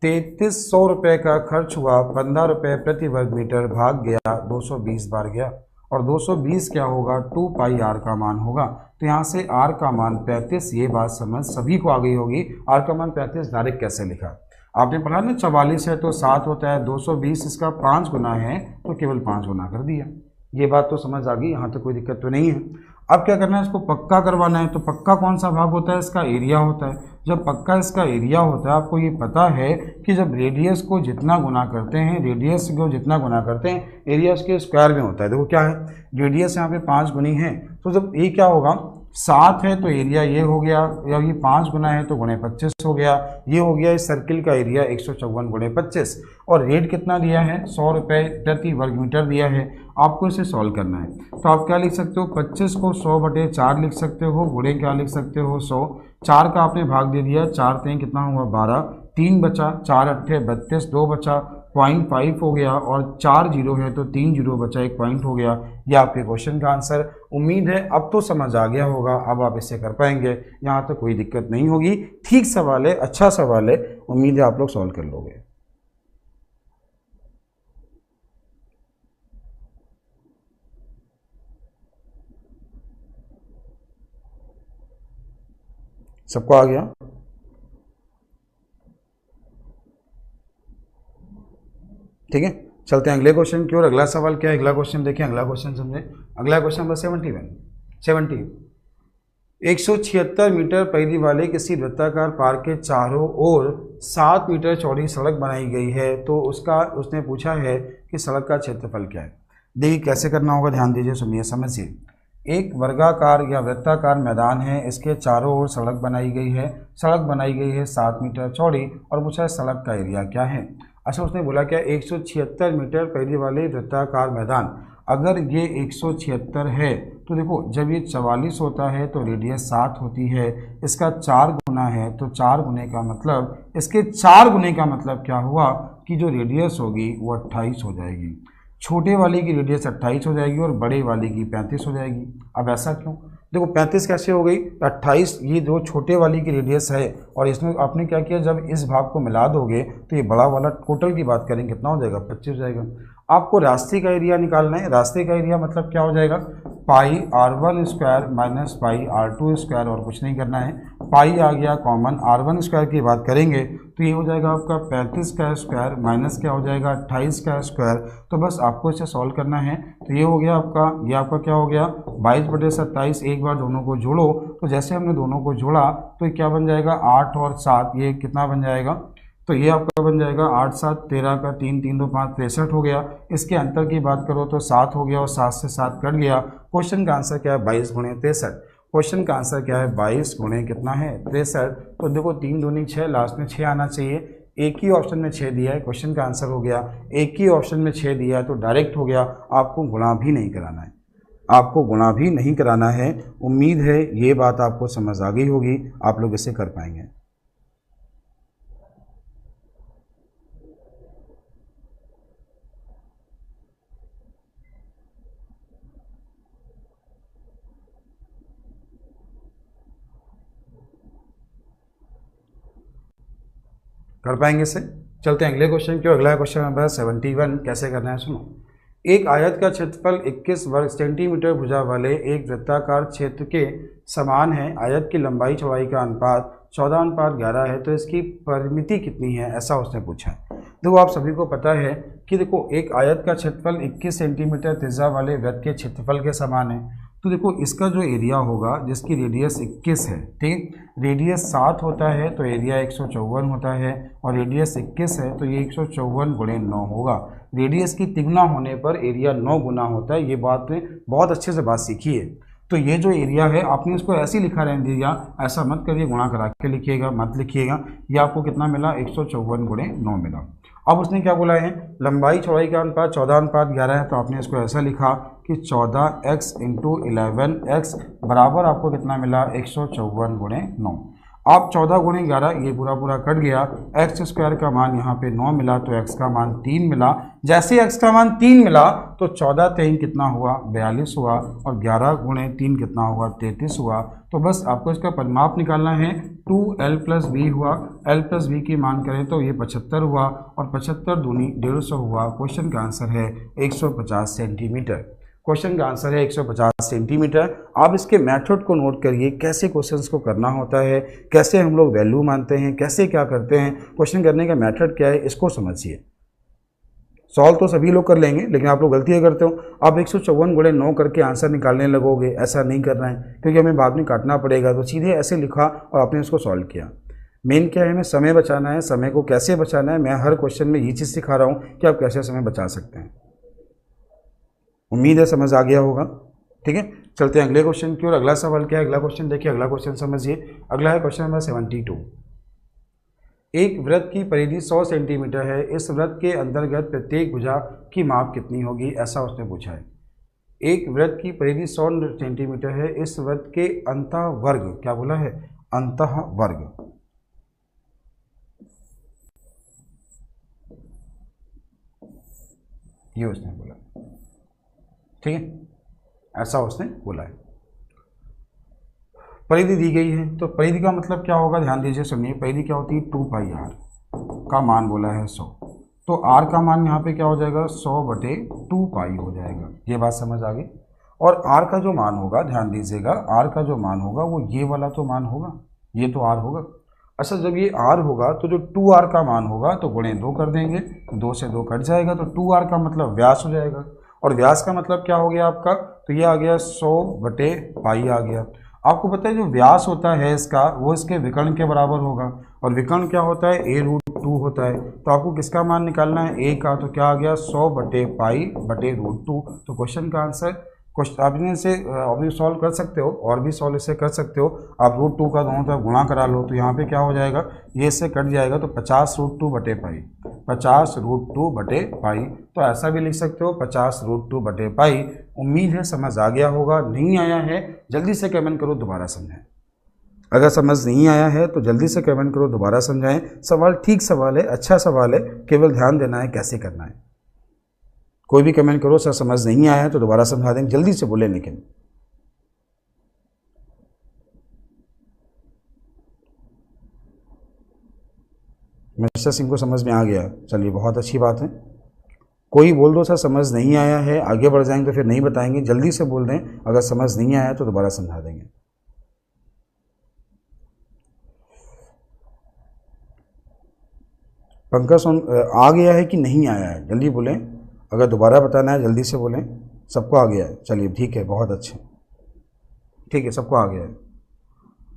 3300 रुपये का खर्च हुआ, 15 रुपये प्रति वर्ग मीटर भाग गया 220 बार गया, और 220 क्या होगा 2 पाई आर का मान होगा। तो यहाँ से आर का मान 35, ये बात समझ सभी को आ गई होगी। आर का मान 35 डायरेक्ट कैसे लिखा, आपने पढ़ा ना 44 है तो 7 होता है, 220 इसका 5 गुना है तो केवल 5 गुना कर दिया। ये बात तो समझ आ गई, यहाँ तो कोई दिक्कत तो नहीं है। अब क्या करना है, इसको पक्का करवाना है। तो पक्का कौन सा भाग होता है, इसका एरिया होता है। जब पक्का इसका एरिया होता है, आपको ये पता है कि जब रेडियस को जितना गुना करते हैं, रेडियस को जितना गुना करते हैं एरिया उसके स्क्वायर में होता है। देखो क्या है, रेडियस यहाँ पे 5 गुनी है, तो जब ये क्या होगा 7 है तो एरिया ये हो गया, या ये 5 गुना है तो गुणे 25 हो गया। ये हो गया इस सर्किल का एरिया 154 गुणे 25, और रेट कितना दिया है 100 रुपये प्रति वर्ग मीटर दिया है। आपको इसे सॉल्व करना है, तो आप क्या लिख सकते हो, 25 को 100/4 लिख सकते हो, गुणे क्या लिख सकते हो 100। 4 का आपने भाग दे दिया, 4 3 कितना हुआ 12, 3 बचा, 4 8 32, 2 बचा, 0.5 हो गया, और 4 जीरो है तो 3 जीरो बचा, 1 पॉइंट हो गया। ये आपके क्वेश्चन का आंसर। उम्मीद है अब तो समझ आ गया होगा, अब आप इसे कर पाएंगे, यहाँ तो कोई दिक्कत नहीं होगी। ठीक सवाल है, अच्छा सवाल है, उम्मीद है आप लोग सॉल्व कर लोगे। सबको आ गया? ठीक है, चलते हैं अगले क्वेश्चन की ओर। अगला सवाल क्या है, अगला क्वेश्चन देखें, अगला क्वेश्चन समझे। अगला क्वेश्चन नंबर 70 176 मीटर परिधि वाले किसी वृत्ताकार पार्क के चारों ओर 7 मीटर चौड़ी सड़क बनाई गई है, तो उसने पूछा है कि सड़क का क्षेत्रफल क्या है। देखिए कैसे करना होगा, ध्यान दीजिए, सुनिए, समझिए। एक वर्गाकार या वृत्ताकार मैदान है, इसके चारों ओर सड़क बनाई गई है, सड़क बनाई गई है 7 मीटर चौड़ी, और पूछा है सड़क का एरिया क्या है। अच्छा, उसने बोला क्या 176 मीटर परिधि वाले वृत्ताकार मैदान, अगर ये 176 है तो देखो जब ये 44 होता है तो रेडियस 7 होती है, इसका 4 गुना है तो 4 गुने का मतलब, इसके 4 गुने का मतलब क्या हुआ कि जो रेडियस होगी वो 28 हो जाएगी। छोटे वाले की रेडियस 28 हो जाएगी और बड़े वाले की 35 हो जाएगी। अब ऐसा क्यों, देखो 35 कैसे हो गई, 28 ये जो छोटे वाली की रेडियस है, और इसमें आपने क्या किया, जब इस भाग को मिला दोगे तो ये बड़ा वाला टोटल की बात करेंगे कितना हो जाएगा 25 हो जाएगा। आपको रास्ते का एरिया निकालना है, रास्ते का एरिया मतलब क्या हो जाएगा पाई r1 square minus pi r2 square, और कुछ नहीं करना है। पाई आ गया कॉमन, r1 स्क्वायर की बात करेंगे तो ये हो जाएगा आपका 35 का स्क्वायर माइनस क्या हो जाएगा 28 का स्क्वायर। तो बस आपको इसे सॉल्व करना है। तो ये हो गया आपका, ये आपका क्या हो गया 22/27। एक बार दोनों को जोड़ो, तो जैसे हमने दोनों को जोड़ा तो ये क्या बन जाएगा 8 और 7, ये कितना बन जाएगा, तो ये आपका बन जाएगा 8 7 13 का 3 3 2 5 63 हो गया। इसके अंतर की बात करो तो 7 हो गया और 7 से 7 कट गया। क्वेश्चन का आंसर क्या है 22 गुणे 63। क्वेश्चन का आंसर क्या है 22 गुणे कितना है 63। तो देखो 3 दूनी 6, लास्ट में 6 आना चाहिए। एक ही ऑप्शन में 6 दिया है, क्वेश्चन का आंसर हो गया। एक ही ऑप्शन में 6 दिया है तो डायरेक्ट हो गया, आपको गुणा भी नहीं कराना है, आपको गुणा भी नहीं कराना है। उम्मीद है ये बात आपको समझ आ गई होगी, आप लोग इसे कर पाएंगे। कर पाएंगे इसे। चलते हैं अगले क्वेश्चन की। अगला क्वेश्चन नंबर 71। कैसे करना है सुनो। एक आयत का क्षेत्रफल 21 वर्ग सेंटीमीटर भुजा वाले एक वृत्ताकार क्षेत्र के समान है। आयत की लंबाई चौड़ाई का अनुपात 14:11 है, तो इसकी परिमिति कितनी है, ऐसा उसने पूछा है। देखो आप सभी को पता है कि देखो एक आयत का क्षेत्रफल 21 सेंटीमीटर त्रिज्या वाले वृत्त के क्षेत्रफल के समान है। तो देखो इसका जो एरिया होगा जिसकी रेडियस 21 है, ठीक, रेडियस 7 होता है तो एरिया 154 होता है, और रेडियस 21 है तो ये 154 गुणे 9 होगा। रेडियस की तिगुना होने पर एरिया 9 गुना होता है। ये बात ने बहुत अच्छे से बात सीखी है। तो ये जो एरिया है आपने इसको ऐसे ही लिखा रहने दिया, ऐसा मत करिए, गुणा करा के लिखिएगा, मत लिखिएगा। ये आपको कितना मिला 154 गुणे 9 मिला। अब उसने क्या बोला है, लंबाई चौड़ाई का अनुपात 14:11 है, तो आपने इसको ऐसा लिखा कि 14x इंटू 11x बराबर आपको कितना मिला, 154 गुणे 9। आप 14 गुणे 11 ये पूरा पूरा कट गया, एक्स स्क्वायर का मान यहाँ पे 9 मिला तो x का मान 3 मिला। जैसे x का मान 3 मिला तो 14 3 कितना हुआ, 42 हुआ, और 11 गुणे 3 कितना हुआ, 33 हुआ। तो बस आपको इसका परिमाप निकालना है, 2l प्लस बी हुआ, l प्लस बी की मान करें तो ये 75 हुआ, और 75 दूनी 150 हुआ। क्वेश्चन का आंसर है 150 सेंटीमीटर। क्वेश्चन का आंसर है 150 सेंटीमीटर। आप इसके मेथड को नोट करिए, कैसे क्वेश्चंस को करना होता है, कैसे हम लोग वैल्यू मानते हैं, कैसे क्या करते हैं, क्वेश्चन करने का मेथड क्या है, इसको समझिए। सॉल्व तो सभी लोग कर लेंगे, लेकिन आप लोग गलतियाँ करते हो। आप 154 गुणे 9 करके आंसर निकालने लगोगे, ऐसा नहीं करना है, क्योंकि हमें बाद में काटना पड़ेगा। तो सीधे ऐसे लिखा और आपने इसको सॉल्व किया। मेन क्या है, हमें समय बचाना है। समय को कैसे बचाना है, मैं हर क्वेश्चन में ये चीज़ सिखा रहा हूँ कि आप कैसे समय बचा सकते हैं। उम्मीद है समझ आ गया होगा। ठीक है, चलते हैं अगले क्वेश्चन की ओर। अगला सवाल क्या है, अगला क्वेश्चन देखिए, अगला क्वेश्चन समझिए। अगला है क्वेश्चन नंबर 72। एक वृत्त की परिधि 100 सेंटीमीटर है, इस वृत्त के अंतर्गत प्रत्येक भुजा की माप कितनी होगी, ऐसा उसने पूछा है। एक वृत्त की परिधि 100 सेंटीमीटर है, इस वृत्त के अंतःवर्ग, क्या बोला है, अंतःवर्ग, ये उसने बोला। ठीक है, ऐसा उसने बोला है। परिधि दी गई है, तो परिधि का मतलब क्या होगा, ध्यान दीजिए, सुनिए। परिधि क्या होती है, 2πr का मान बोला है 100, तो r का मान यहाँ पे क्या हो जाएगा, 100/2π हो जाएगा। ये बात समझ आ गई। और r का जो मान होगा, ध्यान दीजिएगा, r का जो मान होगा वो ये वाला तो मान होगा, ये तो r होगा। अच्छा, जब ये r होगा तो जो 2r का मान होगा तो गुणे 2 कर देंगे, 2 से 2 कट जाएगा, तो 2r का मतलब व्यास हो जाएगा। और व्यास का मतलब क्या हो गया आपका, तो ये आ गया 100/π आ गया। आपको पता है जो व्यास होता है इसका, वो इसके विकर्ण के बराबर होगा, और विकर्ण क्या होता है, a√2 होता है। तो आपको किसका मान निकालना है, a का, तो क्या आ गया 100/π/√2। तो क्वेश्चन का आंसर, आप इसे अभी सॉल्व कर सकते हो, और भी सॉल्व इसे कर सकते हो। आप √2 का दोनों तरफ गुणा करा लो, तो यहाँ पे क्या हो जाएगा, ये इससे कट जाएगा, तो 50√2/π, 50√2/π। तो ऐसा भी लिख सकते हो, 50√2/π। उम्मीद है समझ आ गया होगा। नहीं आया है जल्दी से कमेंट करो, दोबारा समझाएं। अगर समझ नहीं आया है तो जल्दी से कमेंट करो, दोबारा समझाएं। सवाल ठीक सवाल है, अच्छा सवाल है, केवल ध्यान देना है कैसे करना है। कोई भी कमेंट करो, सर समझ नहीं आया है तो दोबारा समझा देंगे, जल्दी से बोले। लेकिन मिस्टर सिंह को समझ में आ गया, चलिए बहुत अच्छी बात है। कोई बोल दो सर समझ नहीं आया है, आगे बढ़ जाएंगे तो फिर नहीं बताएंगे, जल्दी से बोल दें। अगर समझ नहीं आया तो दोबारा समझा देंगे। पंकज आ गया है कि नहीं आया है, जल्दी बोलें। अगर दोबारा बताना है जल्दी से बोलें। सबको आ गया है, चलिए ठीक है, बहुत अच्छे, ठीक है, सबको आ गया है।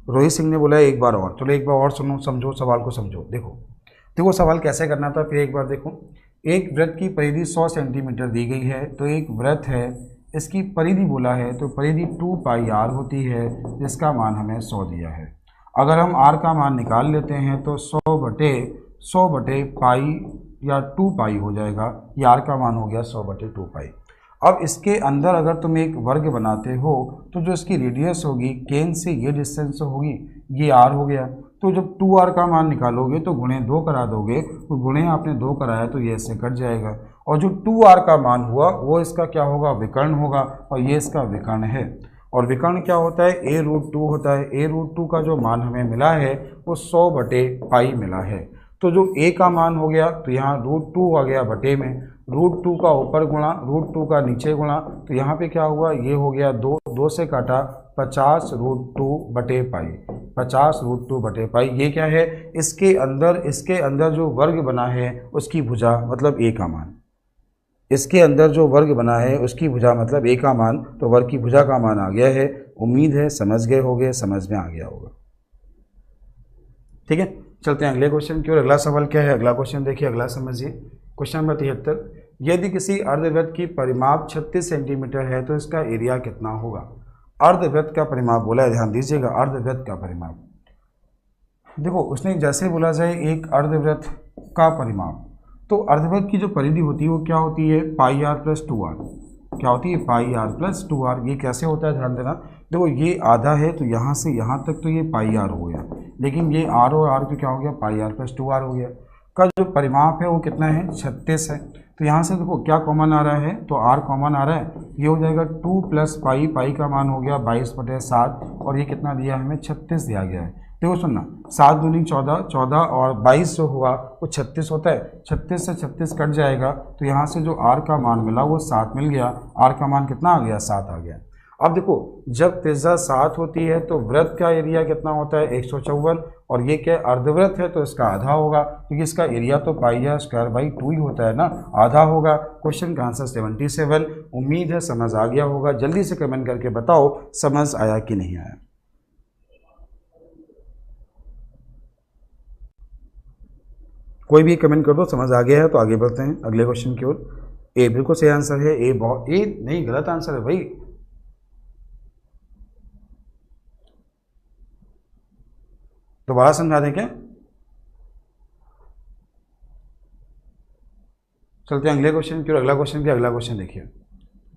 रोहित सिंह ने बोला है एक बार और, चलो एक बार और सुनो, समझो सवाल को, समझो। देखो सवाल कैसे करना था, फिर एक बार देखो। एक वृत्त की परिधि 100 सेंटीमीटर दी गई है, तो एक वृत्त है, इसकी परिधि बोला है, तो परिधि 2πr होती है, जिसका मान हमें 100 दिया है। अगर हम r का मान निकाल लेते हैं तो 100/100/π या 2π हो जाएगा। ये r का मान हो गया 100/2π। अब इसके अंदर अगर तुम एक वर्ग बनाते हो तो जो इसकी रेडियस होगी, केंद्र से ये डिस्टेंस होगी, ये r हो गया। तो जब 2r का मान निकालोगे तो गुणे 2 करा दोगे, तो गुणे आपने 2 कराया तो ये इससे कट जाएगा, और जो 2r का मान हुआ वो इसका क्या होगा, विकर्ण होगा, और ये इसका विकर्ण है। और विकर्ण क्या होता है, a√2 होता है। a√2 का जो मान हमें मिला है वो 100/π मिला है। तो जो a का मान हो गया, तो यहाँ √2 आ गया बटे में, √2 का ऊपर गुणा, √2 का नीचे गुणा, तो यहाँ पे क्या हुआ, ये हो गया 2 से काटा 50√2/π, 50√2/π। ये क्या है, इसके अंदर जो वर्ग बना है उसकी भुजा मतलब a का मान, इसके अंदर जो वर्ग बना है उसकी भुजा मतलब a का मान, तो वर्ग की भुजा का मान आ गया है। उम्मीद है समझ गए होंगे, समझ में आ गया होगा। ठीक है, चलते हैं अगले क्वेश्चन की ओर। अगला सवाल क्या है, अगला क्वेश्चन देखिए, अगला समझिए। Question number 73। यदि किसी अर्धवृत्त की परिमाप 36 सेंटीमीटर है तो इसका एरिया कितना होगा। अर्धवृत्त का परिमाप बोला है, ध्यान दीजिएगा, अर्धवृत्त का परिमाप। देखो उसने जैसे बोला जाए एक अर्धवृत्त का परिमाप, तो अर्धवृत्त की जो परिधि होती है वो क्या होती है, पाई आर प्लस 2r। क्या होती है, पाई आर प्लस 2r। ये कैसे होता है ध्यान देना, देखो ये आधा है तो यहाँ से यहाँ तक तो ये पाई आर हो गया, लेकिन ये आर और आर तो क्या हो गया, पाई आर प्लस 2r हो गया। का जो परिमाप है वो कितना है, 36 है। तो यहाँ से देखो क्या कॉमन आ रहा है, तो r कॉमन आ रहा है, ये हो जाएगा 2 प्लस पाई, पाई का मान हो गया 22/7 और ये कितना दिया है हमें, 36 दिया गया है। देखो सुनना, 7 दूनी 14, 14 और 22 जो हुआ वो 36 होता है, 36 से 36 कट जाएगा तो यहाँ से जो r का मान मिला वो 7 मिल गया, r का मान कितना आ गया, 7 आ गया। अब देखो जब त्रिज्या 7 होती है तो वृत्त का एरिया कितना होता है, 154, और ये क्या अर्धवृत्त है तो इसका आधा होगा, क्योंकि इसका एरिया तो पाई आर स्क्वायर बाई 2 ही होता है ना, आधा होगा। क्वेश्चन का आंसर 77। उम्मीद है समझ आ गया होगा। जल्दी से कमेंट करके बताओ समझ आया कि नहीं आया। कोई भी कमेंट कर दो समझ आ गया है तो आगे बढ़ते हैं अगले क्वेश्चन की ओर। ए बिल्कुल सही आंसर है, ए नहीं गलत आंसर है भाई। दोबारा समझा दें क्या, चलते हैं अगले क्वेश्चन की ओर। अगला क्वेश्चन देखिए,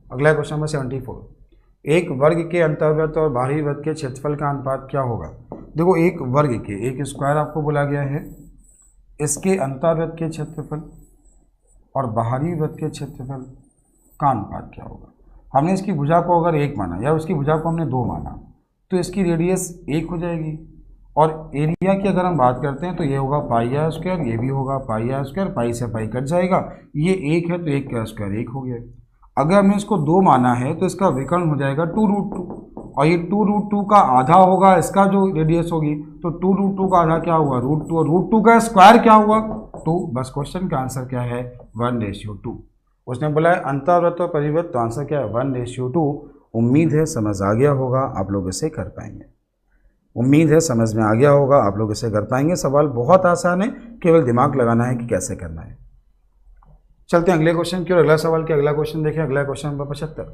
अगला क्वेश्चन नंबर 74। एक वर्ग के अंतर्वृत्त और बाहरी वृत्त के क्षेत्रफल का अनुपात क्या होगा। देखो एक वर्ग के, एक स्क्वायर आपको बोला गया है, इसके अंतर्वृत्त के क्षेत्रफल और बाहरी वृत्त के क्षेत्रफल का अनुपात क्या होगा। हमने इसकी भुजा को अगर 1 माना या उसकी भुजा को हमने 2 माना तो इसकी रेडियस 1 हो जाएगी, और एरिया की अगर हम बात करते हैं तो ये होगा पाई आर स्क्वायर, ये भी होगा पाई आर स्क्वायर, पाई से पाई कट जाएगा, ये 1 है तो 1 का स्क्वायर 1 हो गया। अगर हमने इसको 2 माना है तो इसका विकर्ण हो जाएगा 2√2, और ये 2√2 का आधा होगा इसका जो रेडियस होगी, तो 2√2 का आधा क्या हुआ, √2, और √2 का स्क्वायर क्या हुआ, 2। बस क्वेश्चन का आंसर क्या है, 1:2। उसने बोला है अंतर्वृत्त और परिवृत्त, तो आंसर क्या है, 1:2। उम्मीद है समझ आ गया होगा, आप लोग इसे कर पाएंगे। उम्मीद है समझ में आ गया होगा, आप लोग इसे कर पाएंगे। सवाल बहुत आसान है, केवल दिमाग लगाना है कि कैसे करना है। चलते हैं अगले क्वेश्चन की ओर। अगला सवाल क्या, अगला क्वेश्चन देखें, अगला क्वेश्चन नंबर 75।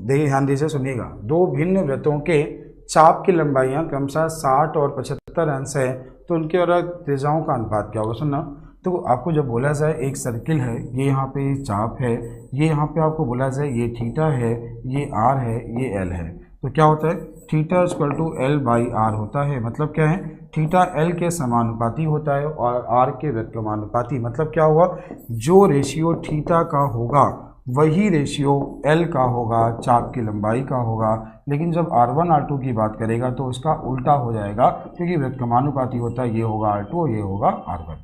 ध्यान दीजिए सुनिएगा, 2 भिन्न वृत्तों के चाप की लंबाइयाँ क्रमशः 60 और 75 अंश है, तो उनके और त्रिज्याओं का अनुपात क्या होगा। सुनना, तो आपको जब बोला जाए एक सर्किल है, ये यहाँ पे चाप है, ये यहाँ पे आपको बोला जाए ये थीटा है, ये आर है, ये एल है, तो क्या होता है, theta equal to L by R होता है। मतलब क्या है, थीटा एल के समानुपाती होता है और आर के व्यक्तमानुपाती। मतलब क्या हुआ, जो रेशियो थीटा का होगा वही रेशियो एल का होगा, चाप की लंबाई का होगा। लेकिन जब R1 R2 की बात करेगा तो उसका उल्टा हो जाएगा, क्योंकि व्यक्तमानुपाती होता है, ये होगा R2 और ये होगा R1।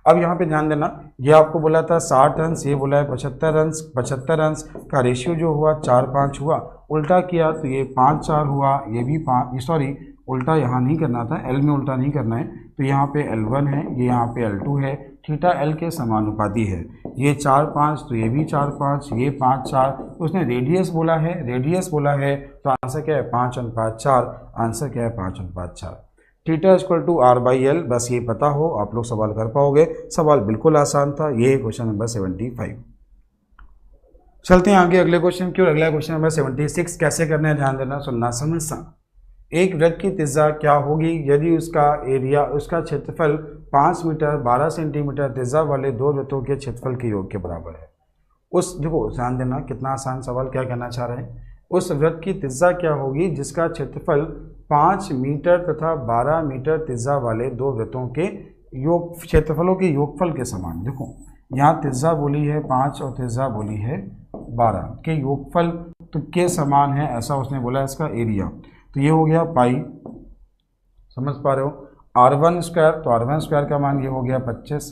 अब यहाँ पे ध्यान देना, ये आपको बोला था 60 अंश, ये बोला है 75 अंश। 75 अंश का रेशियो जो हुआ 4:5 हुआ, उल्टा किया तो ये 5:4 हुआ, ये भी 5, सॉरी उल्टा यहाँ नहीं करना था, एल में उल्टा नहीं करना है, तो यहाँ पे L1 है, ये यहाँ पे L2 है, थीटा एल के समानुपाती है। ये 4:5 तो ये भी 4:5, ये 5:4, तो उसने रेडियस बोला है, तो आंसर क्या है, 5:4। आंसर क्या है, 5:4। Theta equal to R by L, बस ये पता हो आप लोग सवाल कर पाओगे। सवाल बिल्कुल आसान था। ये क्वेश्चन नंबर 75। चलते हैं आगे अगले क्वेश्चन की ओर। अगला क्वेश्चन नंबर 76 कैसे करना है, ध्यान देना, सुनना, समझना। एक वृत्त की त्रिज्या क्या होगी यदि उसका क्षेत्रफल 5 मीटर 12 सेंटीमीटर त्रिज्या वाले 2 वृत्तों के क्षेत्रफल के योग के बराबर है। देखो ध्यान देना, कितना आसान सवाल, क्या कहना चाह रहे हैं, उस वृत्त की त्रिज्या क्या होगी जिसका क्षेत्रफल 5 मीटर तथा 12 मीटर त्रिज्या वाले 2 वृत्तों के क्षेत्रफलों के योगफल के समान। देखो यहाँ त्रिज्या बोली है 5 और त्रिज्या बोली है 12 के योगफल तो के समान है, ऐसा उसने बोला है। इसका एरिया तो ये हो गया पाई, समझ पा रहे हो, R1 स्क्वायर, तो R1 स्क्वायर का मान ये हो गया 25,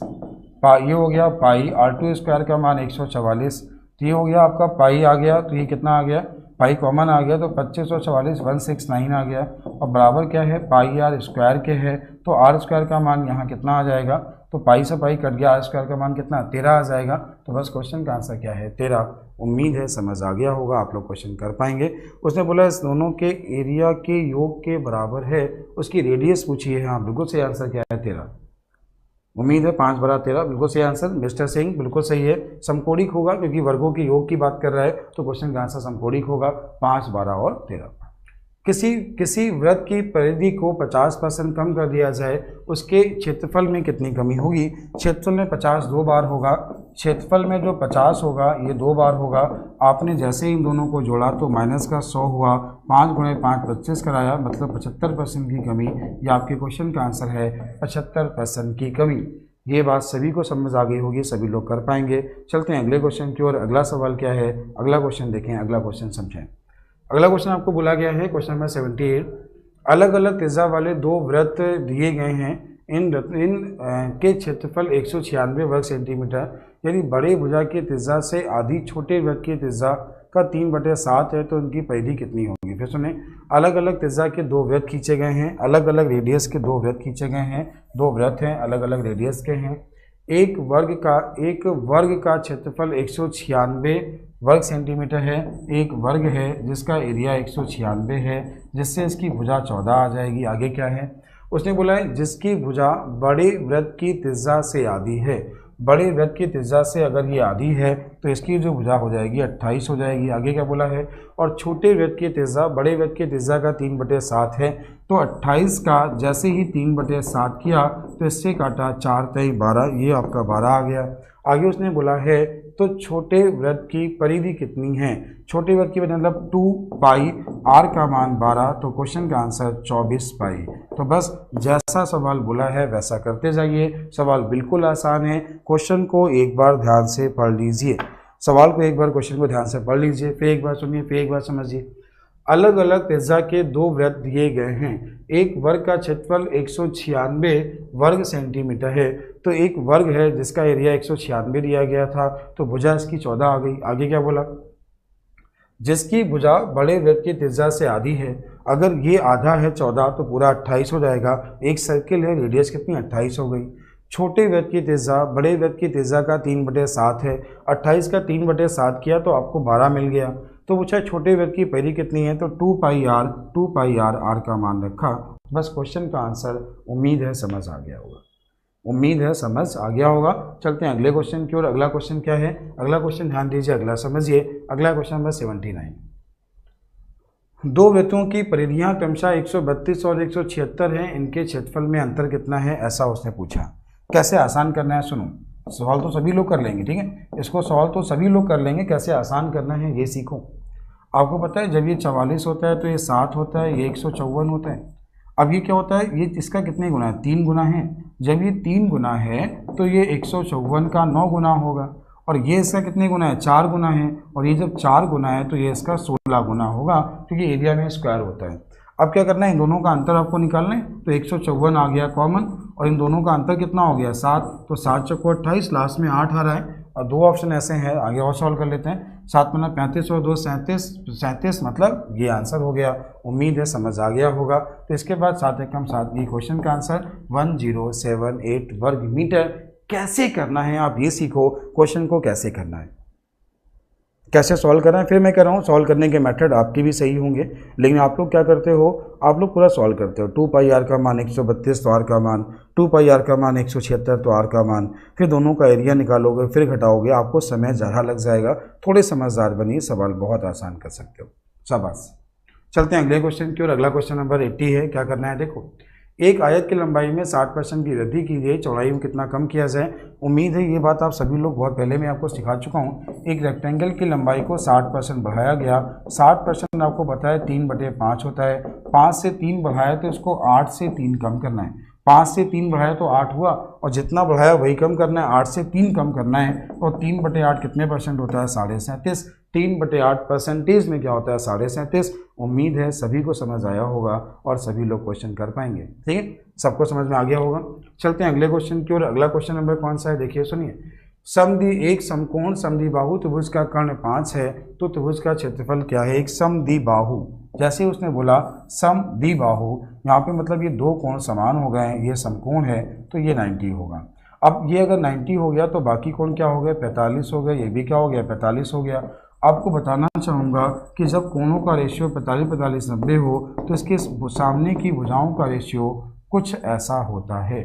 ये हो गया पाई, R2 स्क्वायर का मान 144, तो ये हो गया आपका पाई आ गया, तो ये कितना आ गया, पाई कॉमन आ गया, तो 25 और 44 169 आ गया, और बराबर क्या है, पाई आर स्क्वायर के है, तो आर स्क्वायर का मान यहाँ कितना आ जाएगा, तो पाई से पाई कट गया, आर स्क्वायर का मान कितना, 13 आ जाएगा। तो बस क्वेश्चन का आंसर क्या है, 13। उम्मीद है समझ आ गया होगा, आप लोग क्वेश्चन कर पाएंगे। उसने बोला इस दोनों के एरिया के योग के बराबर है, उसकी रेडियस पूछी है। हाँ बिल्कुल सही आंसर क्या है, 13। उम्मीद है 5/13 बिल्कुल सही आंसर। मिस्टर सिंह बिल्कुल सही है, समकोणिक होगा क्योंकि वर्गों के योग की बात कर रहा है, तो क्वेश्चन का आंसर समकोणिक होगा, 5, 12 और 13। किसी वृत्त की परिधि को 50% कम कर दिया जाए, उसके क्षेत्रफल में कितनी कमी होगी। क्षेत्रफल में 50 दो बार होगा, क्षेत्रफल में जो 50 होगा ये 2 बार होगा। आपने जैसे इन दोनों को जोड़ा तो माइनस का 100 हुआ, 5 × 5 25 कराया, मतलब 75% की कमी। ये आपके क्वेश्चन का आंसर है 75% की कमी। ये बात सभी को समझ आ गई होगी, सभी लोग कर पाएंगे। चलते हैं अगले क्वेश्चन की ओर। अगला सवाल क्या है, अगला क्वेश्चन देखें, अगला क्वेश्चन समझें। अगला क्वेश्चन आपको बोला गया है क्वेश्चन नंबर 78। अलग अलग त्रिज्या वाले 2 वृत्त दिए गए हैं, इन के क्षेत्रफल 196 वर्ग सेंटीमीटर। यदि बड़े भुजा की त्रिज्या से आधी छोटे वृत्त की त्रिज्या का 3/7 है तो उनकी परिधि कितनी होगी। फिर सुने, अलग अलग त्रिज्या के 2 वृत्त खींचे गए हैं, अलग अलग रेडियस के 2 वृत्त खींचे गए हैं, 2 वृत्त हैं अलग अलग रेडियस के हैं। एक वर्ग का क्षेत्रफल 196 वर्ग सेंटीमीटर है। एक वर्ग है जिसका एरिया 196 है, जिससे इसकी भुजा 14 आ जाएगी। आगे क्या है, उसने बोला है जिसकी भुजा बड़े वृत्त की त्रिज्या से आधी है। बड़े वृत्त की त्रिज्या से अगर ये आधी है तो इसकी जो भुजा हो जाएगी 28 हो जाएगी। आगे क्या बोला है, और छोटे वृत्त की त्रिज्या बड़े वृत्त की त्रिज्या का 3/7 है, तो 28 का जैसे ही 3/7 किया तो इससे काटा 4 × 12, ये आपका 12 आ गया। आगे उसने बोला है तो छोटे वृत्त की परिधि कितनी है। छोटे वृत्त की मतलब 2 पाई, r का मान 12, तो क्वेश्चन का आंसर 24 पाई। तो बस जैसा सवाल बोला है वैसा करते जाइए, सवाल बिल्कुल आसान है। क्वेश्चन को एक बार ध्यान से पढ़ लीजिए, सवाल को एक बार क्वेश्चन को ध्यान से पढ़ लीजिए, फिर एक बार सुनिए, फिर एक बार समझिए। अलग अलग त्रिज्या के 2 वृत्त दिए गए हैं, एक वर्ग का क्षेत्रफल 196 वर्ग सेंटीमीटर है, तो एक वर्ग है जिसका एरिया 196 दिया गया था, तो भुजा इसकी 14 आ गई। आगे क्या बोला, जिसकी भुजा बड़े वृत्त की त्रिज्या से आधी है, अगर ये आधा है 14 तो पूरा 28 हो जाएगा। एक सर्किल है, रेडियस कितनी 28 हो गई। छोटे वृत्त की त्रिज्या बड़े वृत्त की त्रिज्या का 3/7 है, 28 का 3/7 किया तो आपको 12 मिल गया। तो पूछा छोटे वृत्त की परिधि कितनी है, तो 2 पाई r, r का मान रखा। बस क्वेश्चन का आंसर उम्मीद है समझ आ गया होगा, उम्मीद है समझ आ गया होगा। चलते हैं अगले क्वेश्चन की ओर। अगला क्वेश्चन क्या है, अगला क्वेश्चन ध्यान दीजिए, अगला समझिए। अगला क्वेश्चन नंबर 79। 2 वृत्तों की परिधियां क्रमशः 132 और 176 हैं, इनके क्षेत्रफल में अंतर कितना है, ऐसा उसने पूछा। कैसे आसान करना है, सुनो, सवाल तो सभी लोग कर लेंगे, ठीक है, इसको सवाल तो सभी लोग कर लेंगे, कैसे आसान करना है ये सीखो। आपको पता है जब ये 44 होता है तो ये 7 होता है, ये 154 होता है। अब ये क्या होता है, ये इसका कितने गुना है, 3 गुना है। जब ये 3 गुना है तो ये 154 का 9 गुना होगा, और ये इसका कितने गुना है, 4 गुना है, और ये जब 4 गुना है तो ये इसका 16 गुना होगा, क्योंकि एरिया में स्क्वायर होता है। अब क्या करना है, इन दोनों का अंतर आपको निकालना है, तो 154 आ गया कॉमन, और इन दोनों का अंतर कितना हो गया 7, तो 7 चौको 28, लास्ट में 8 आ रहा है, और 2 ऑप्शन ऐसे हैं, आगे और सॉल्व कर लेते हैं। 7 × 35 और 2 37, मतलब ये आंसर हो गया। उम्मीद है समझ आ गया होगा। तो इसके बाद 7 × 7 ये क्वेश्चन का आंसर 1078 वर्ग मीटर। कैसे करना है आप ये सीखो, क्वेश्चन को कैसे करना है, कैसे सॉल्व करना है। फिर मैं कह रहा हूँ सॉल्व करने के मेथड आपके भी सही होंगे, लेकिन आप लोग क्या करते हो, आप लोग पूरा सॉल्व करते हो। 2 पाई r का मान 132 तो r का मान, 2 पाई r का मान 176 तो r का मान, फिर दोनों का एरिया निकालोगे, फिर घटाओगे, आपको समय ज़्यादा लग जाएगा। थोड़े समझदार बनिए, सवाल बहुत आसान कर सकते हो, शाबाश। चलते हैं अगले क्वेश्चन की ओर। अगला क्वेश्चन नंबर 80 है। क्या करना है, देखो, एक आयत की लंबाई में 60% की वृद्धि की गई, चौड़ाई में कितना कम किया जाए। उम्मीद है ये बात आप सभी लोग बहुत पहले मैं आपको सिखा चुका हूँ। एक रेक्टेंगल की लंबाई को 60% बढ़ाया गया, 60% आपको पता है 3/5 होता है। 5 से 3 बढ़ाया तो इसको 8 से 3 कम करना है, 5 से 3 बढ़ाया तो 8 हुआ, और जितना बढ़ाया वही कम करना है, 8 से 3 कम करना है। और 3/8 कितने परसेंट होता है, 37.5। 3/8 परसेंटेज में क्या होता है, 37.5। उम्मीद है सभी को समझ आया होगा और सभी लोग क्वेश्चन कर पाएंगे, ठीक है, सबको समझ में आ गया होगा। चलते हैं अगले क्वेश्चन की ओर। अगला क्वेश्चन नंबर कौन सा है, देखिए सुनिए। एक समकोण समद्विबाहु त्रिभुज का कर्ण 5 है, तो त्रिभुज का क्षेत्रफल क्या है। एक समद्विबाहु, जैसे ही उसने बोला समद्विबाहु, यहाँ पे मतलब ये 2 कोण समान हो गए हैं, ये समकोण है तो ये 90 होगा। अब ये अगर 90 हो गया तो बाकी कोण क्या हो गए, 45 हो गए, ये भी क्या हो गया, 45 हो गया। आपको बताना चाहूँगा कि जब कोणों का रेशियो 45, 90 हो तो इसके सामने की भुजाओं का रेशियो कुछ ऐसा होता है,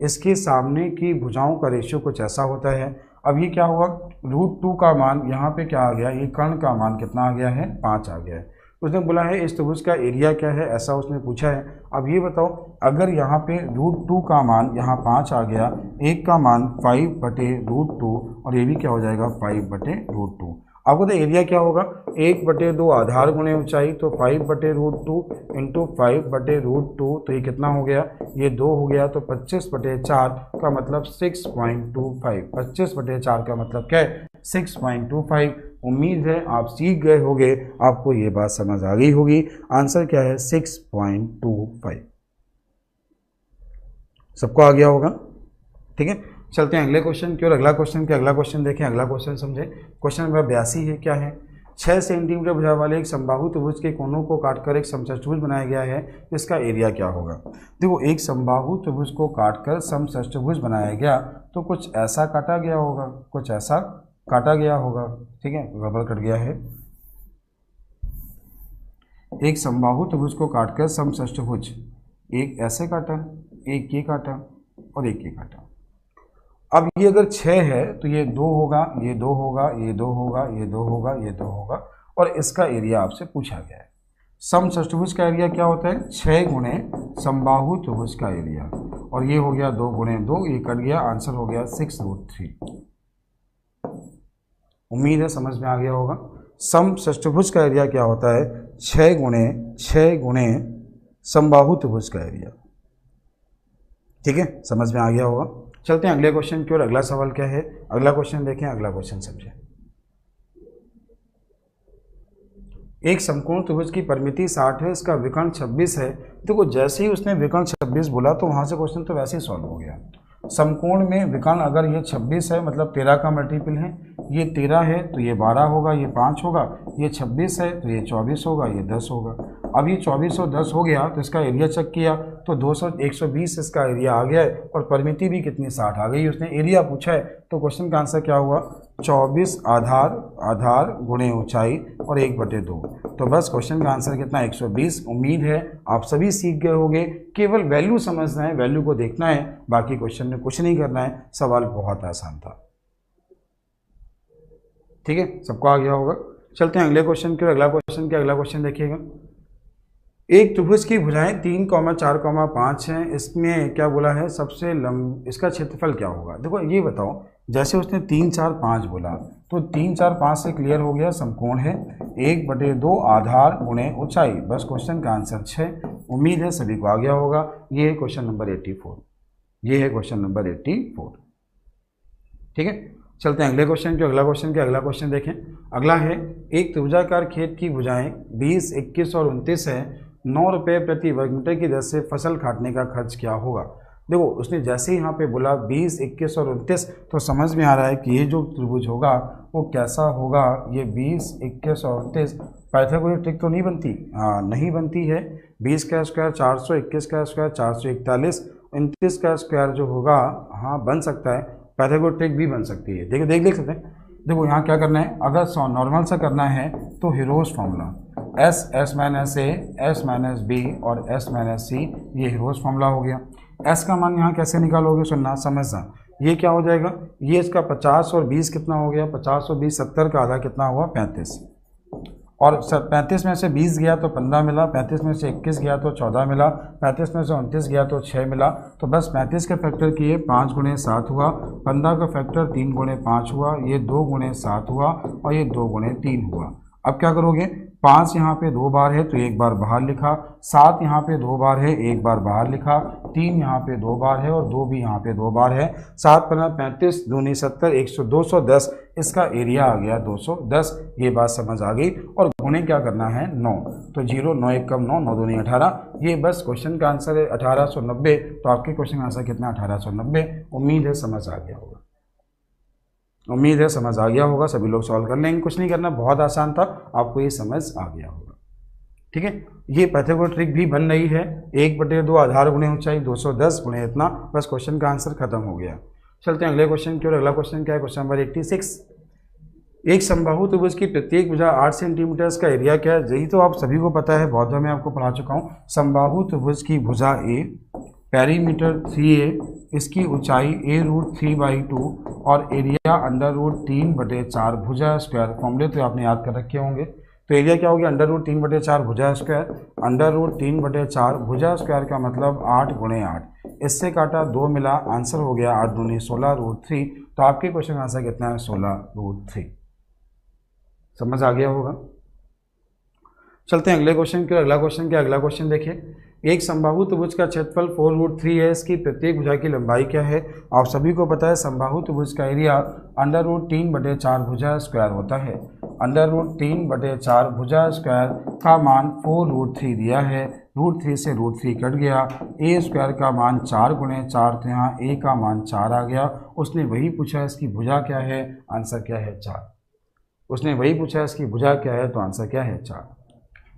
इसके सामने की भुजाओं का रेशियो कुछ ऐसा होता है। अब ये क्या हुआ, √2 का मान यहाँ पे क्या आ गया, ये कर्ण का मान कितना आ गया है, 5 आ गया है। उसने बोला है इस त्रिभुज का एरिया क्या है, ऐसा उसने पूछा है। अब ये बताओ, अगर यहाँ पे √2 का मान यहाँ 5 आ गया, एक का मान 5/√2 और ये भी क्या हो जाएगा 5/√2। आपको तो एरिया क्या होगा, 1/2 आधार गुणे ऊंचाई, तो 5/√2 इंटू 5/√2, तो ये कितना हो गया, ये 2 हो गया, तो 25/4 का मतलब 6.25, 25/4 का मतलब क्या है 6.25। उम्मीद है आप सीख गए होंगे, आपको ये बात समझ आ गई होगी। आंसर क्या है 6.25, सबको आ गया होगा। ठीक है, चलते हैं अगले क्वेश्चन की ओर। अगला क्वेश्चन देखें, अगला क्वेश्चन समझें। क्वेश्चन नंबर 82 है, क्या है, 6 सेंटीमीटर भुजा वाले एक समबाहु त्रिभुज के कोनों को काटकर एक समचतुर्भुज बनाया गया है, इसका एरिया क्या होगा। देखो, एक समबाहु त्रिभुज को काटकर समचतुर्भुज बनाया गया, तो कुछ ऐसा काटा गया होगा, कुछ ऐसा काटा गया होगा। ठीक है, रबड़ कट गया है। एक समबाहु त्रिभुज को काटकर समचतुर्भुज, एक ऐसे काटा, एक ये काटा और एक ये काटा। अब ये अगर 6 है तो ये 2 होगा, ये 2 होगा, ये 2 होगा, ये 2 होगा, ये 2 होगा, और इसका एरिया आपसे पूछा गया है। समचतुर्भुज का एरिया क्या होता है, 6 गुणे समबाहु त्रिभुज का एरिया, और ये हो गया 2 गुणे 2, ये कट गया, आंसर हो गया 6√3। उम्मीद है समझ में आ गया होगा। समचतुर्भुज का एरिया क्या होता है, 6 गुणे समबाहु त्रिभुज का एरिया। ठीक है, समझ में आ गया होगा। चलते हैं अगले क्वेश्चन की ओर। अगला सवाल क्या है, अगला क्वेश्चन देखें, अगला क्वेश्चन समझें। एक समकोण त्रिभुज की परिमिति 60 है, इसका विकर्ण 26 है। देखो, जैसे ही उसने विकर्ण 26 बोला तो वहां से क्वेश्चन तो वैसे ही सॉल्व हो गया। समकोण में विकर्ण अगर ये 26 है मतलब 13 का मल्टीपल है, ये 13 है तो ये 12 होगा, ये 5 होगा, ये 26 है तो ये 24 होगा, ये 10 होगा। अब ये 24 और 10 हो गया तो इसका एरिया चेक किया तो 120 इसका एरिया आ गया है, और परिमिति भी कितनी 60 आ गई। उसने एरिया पूछा है तो क्वेश्चन का आंसर क्या हुआ, 24 आधार गुणे ऊंचाई और 1/2। तो बस क्वेश्चन का आंसर कितना 120। उम्मीद है आप सभी सीख गए होंगे। केवल वैल्यू समझना है, वैल्यू को देखना है, बाकी क्वेश्चन में कुछ नहीं करना है। सवाल बहुत आसान था। ठीक है, सबको आ गया होगा। चलते हैं अगले क्वेश्चन की। अगला क्वेश्चन देखिएगा। एक त्रिभुज की भुजाएं 3, 4, 5 हैं। इसमें क्या बोला है, सबसे इसका क्षेत्रफल क्या होगा। देखो ये बताओ, जैसे उसने 3, 4, 5 बोला तो 3, 4, 5 से क्लियर हो गया समकोण है, 1/2 आधार गुणे ऊंचाई। बस क्वेश्चन का आंसर 6। उम्मीद है सभी को आ गया होगा। ये है क्वेश्चन नंबर 84। ये है क्वेश्चन नंबर 84। ठीक है, चलते हैं अगले क्वेश्चन के। अगला क्वेश्चन देखें। अगला है, एक त्रिभुजाकार खेत की भुजाएं 20, 21 और 29 है। 9 रुपये प्रति वर्ग मीटर की दर से फसल काटने का खर्च क्या होगा। देखो, उसने जैसे ही यहाँ पे बोला 20, 21 और 29, तो समझ में आ रहा है कि ये जो त्रिभुज होगा वो कैसा होगा। ये 20, 21 और 29 पाइथागोरस ट्रिक तो नहीं बनती, हाँ नहीं बनती है। 20 का स्क्वायर 400, 21 का स्क्वायर 441, 29 का स्क्वायर जो होगा हाँ बन सकता है, पाइथागोरस ट्रिक भी बन सकती है। देख सकते हैं। देखो यहाँ क्या करना है, अगर नॉर्मल सा करना है तो heroes formula S minus A, S minus B और S माइनस C, ये हीरोज फॉर्मूला हो गया। S का मान यहाँ कैसे निकालोगे, सुनना समझना। ये क्या हो जाएगा, ये इसका 50 और 20 कितना हो गया, 50 और 20 70 का आधा कितना हुआ 35, और 35 में से 20 गया तो 15 मिला, 35 में से 21 गया तो 14 मिला, 35 में से 29 गया तो 6 मिला। तो बस 35 के फैक्टर किए 5 गुणे 7 हुआ, 15 का फैक्टर 3 गुणे 5 हुआ, ये 2 गुणे 7 हुआ और ये 2 गुणे 3 हुआ। अब क्या करोगे, 5 यहाँ पे 2 बार है तो 1 बार बाहर लिखा, 7 यहाँ पे 2 बार है 1 बार बाहर लिखा, 3 यहाँ पे 2 बार है और 2 भी यहाँ पे 2 बार है। 7 × 35, 2 70, 210, इसका एरिया आ गया 210। ये बात समझ आ गई। और गुणे क्या करना है 9, तो 0, 9 1 कम 9, 9 2 18। ये बस क्वेश्चन का आंसर है 1890। तो आपके क्वेश्चन का आंसर कितना 1890। उम्मीद है समझ आ गया होगा। सभी लोग सॉल्व कर लेंगे, कुछ नहीं करना, बहुत आसान था, आपको ये समझ आ गया होगा। ठीक है, ये पाइथागोरस ट्रिक भी बन रही है। 1/2 आधार गुणे ऊंचाई 210 गुणे इतना, बस क्वेश्चन का आंसर खत्म हो गया। चलते हैं अगले क्वेश्चन की ओर। अगला क्वेश्चन क्या है, क्वेश्चन नंबर 86। एक समबाहु त्रिभुज की प्रत्येक भुजा 8 सेंटीमीटर का एरिया क्या है। यही तो आप सभी को पता है, बहुत बार मैं आपको पढ़ा चुका हूँ। समबाहु त्रिभुज की भुजा A, पेरीमीटर 3A, इसकी ऊंचाई A√3/2 और एरिया √3/4 भुजा स्क्वायर। फॉर्मूले तो आपने याद कर रखे होंगे। तो एरिया क्या हो गया, √3/4 भुजा स्क्वायर, √3/4 भुजा स्क्वायर का मतलब 8 × 8, इससे काटा 2 मिला, आंसर हो गया 8 दूनी 16 √3। तो आपके क्वेश्चन का आंसर कितना है, 16 √3। समझ आ गया होगा। चलते हैं अगले क्वेश्चन की। अगला क्वेश्चन क्या, अगला क्वेश्चन देखिए, एक समबाहु त्रिभुज का क्षेत्रफल 4√3 है, इसकी प्रत्येक भुजा की लंबाई क्या है। आप सभी को पता है समबाहु त्रिभुज का एरिया √3/4 भुजा स्क्वायर होता है। √3/4 भुजा स्क्वायर का मान 4√3 दिया है, √3 से √3 कट गया, ए स्क्वायर का मान 4 × 4, तो यहाँ ए का मान 4 आ गया। उसने वही पूछा इसकी भुजा क्या है, आंसर क्या है 4। उसने वही पूछा इसकी भुजा क्या है, तो आंसर क्या है 4।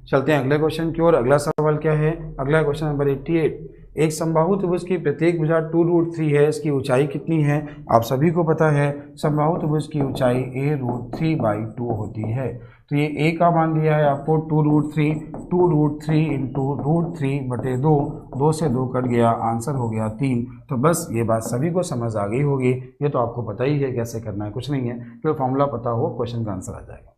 चलते हैं अगले क्वेश्चन की ओर। अगला सवाल क्या है, अगला क्वेश्चन नंबर 88, एक समबाहु त्रिभुज की प्रत्येक भुजा 2√3 है, इसकी ऊंचाई कितनी है। आप सभी को पता है समबाहु त्रिभुज की ऊंचाई a√3/2 होती है। तो ये a का मान दिया है आपको 2√3, 2√3 × √3/2, 2 से 2 कट गया, आंसर हो गया 3। तो बस ये बात सभी को समझ आ गई होगी, ये तो आपको पता ही है कैसे करना है, कुछ नहीं है, फिर फॉर्मूला पता हो क्वेश्चन का आंसर आ जाएगा।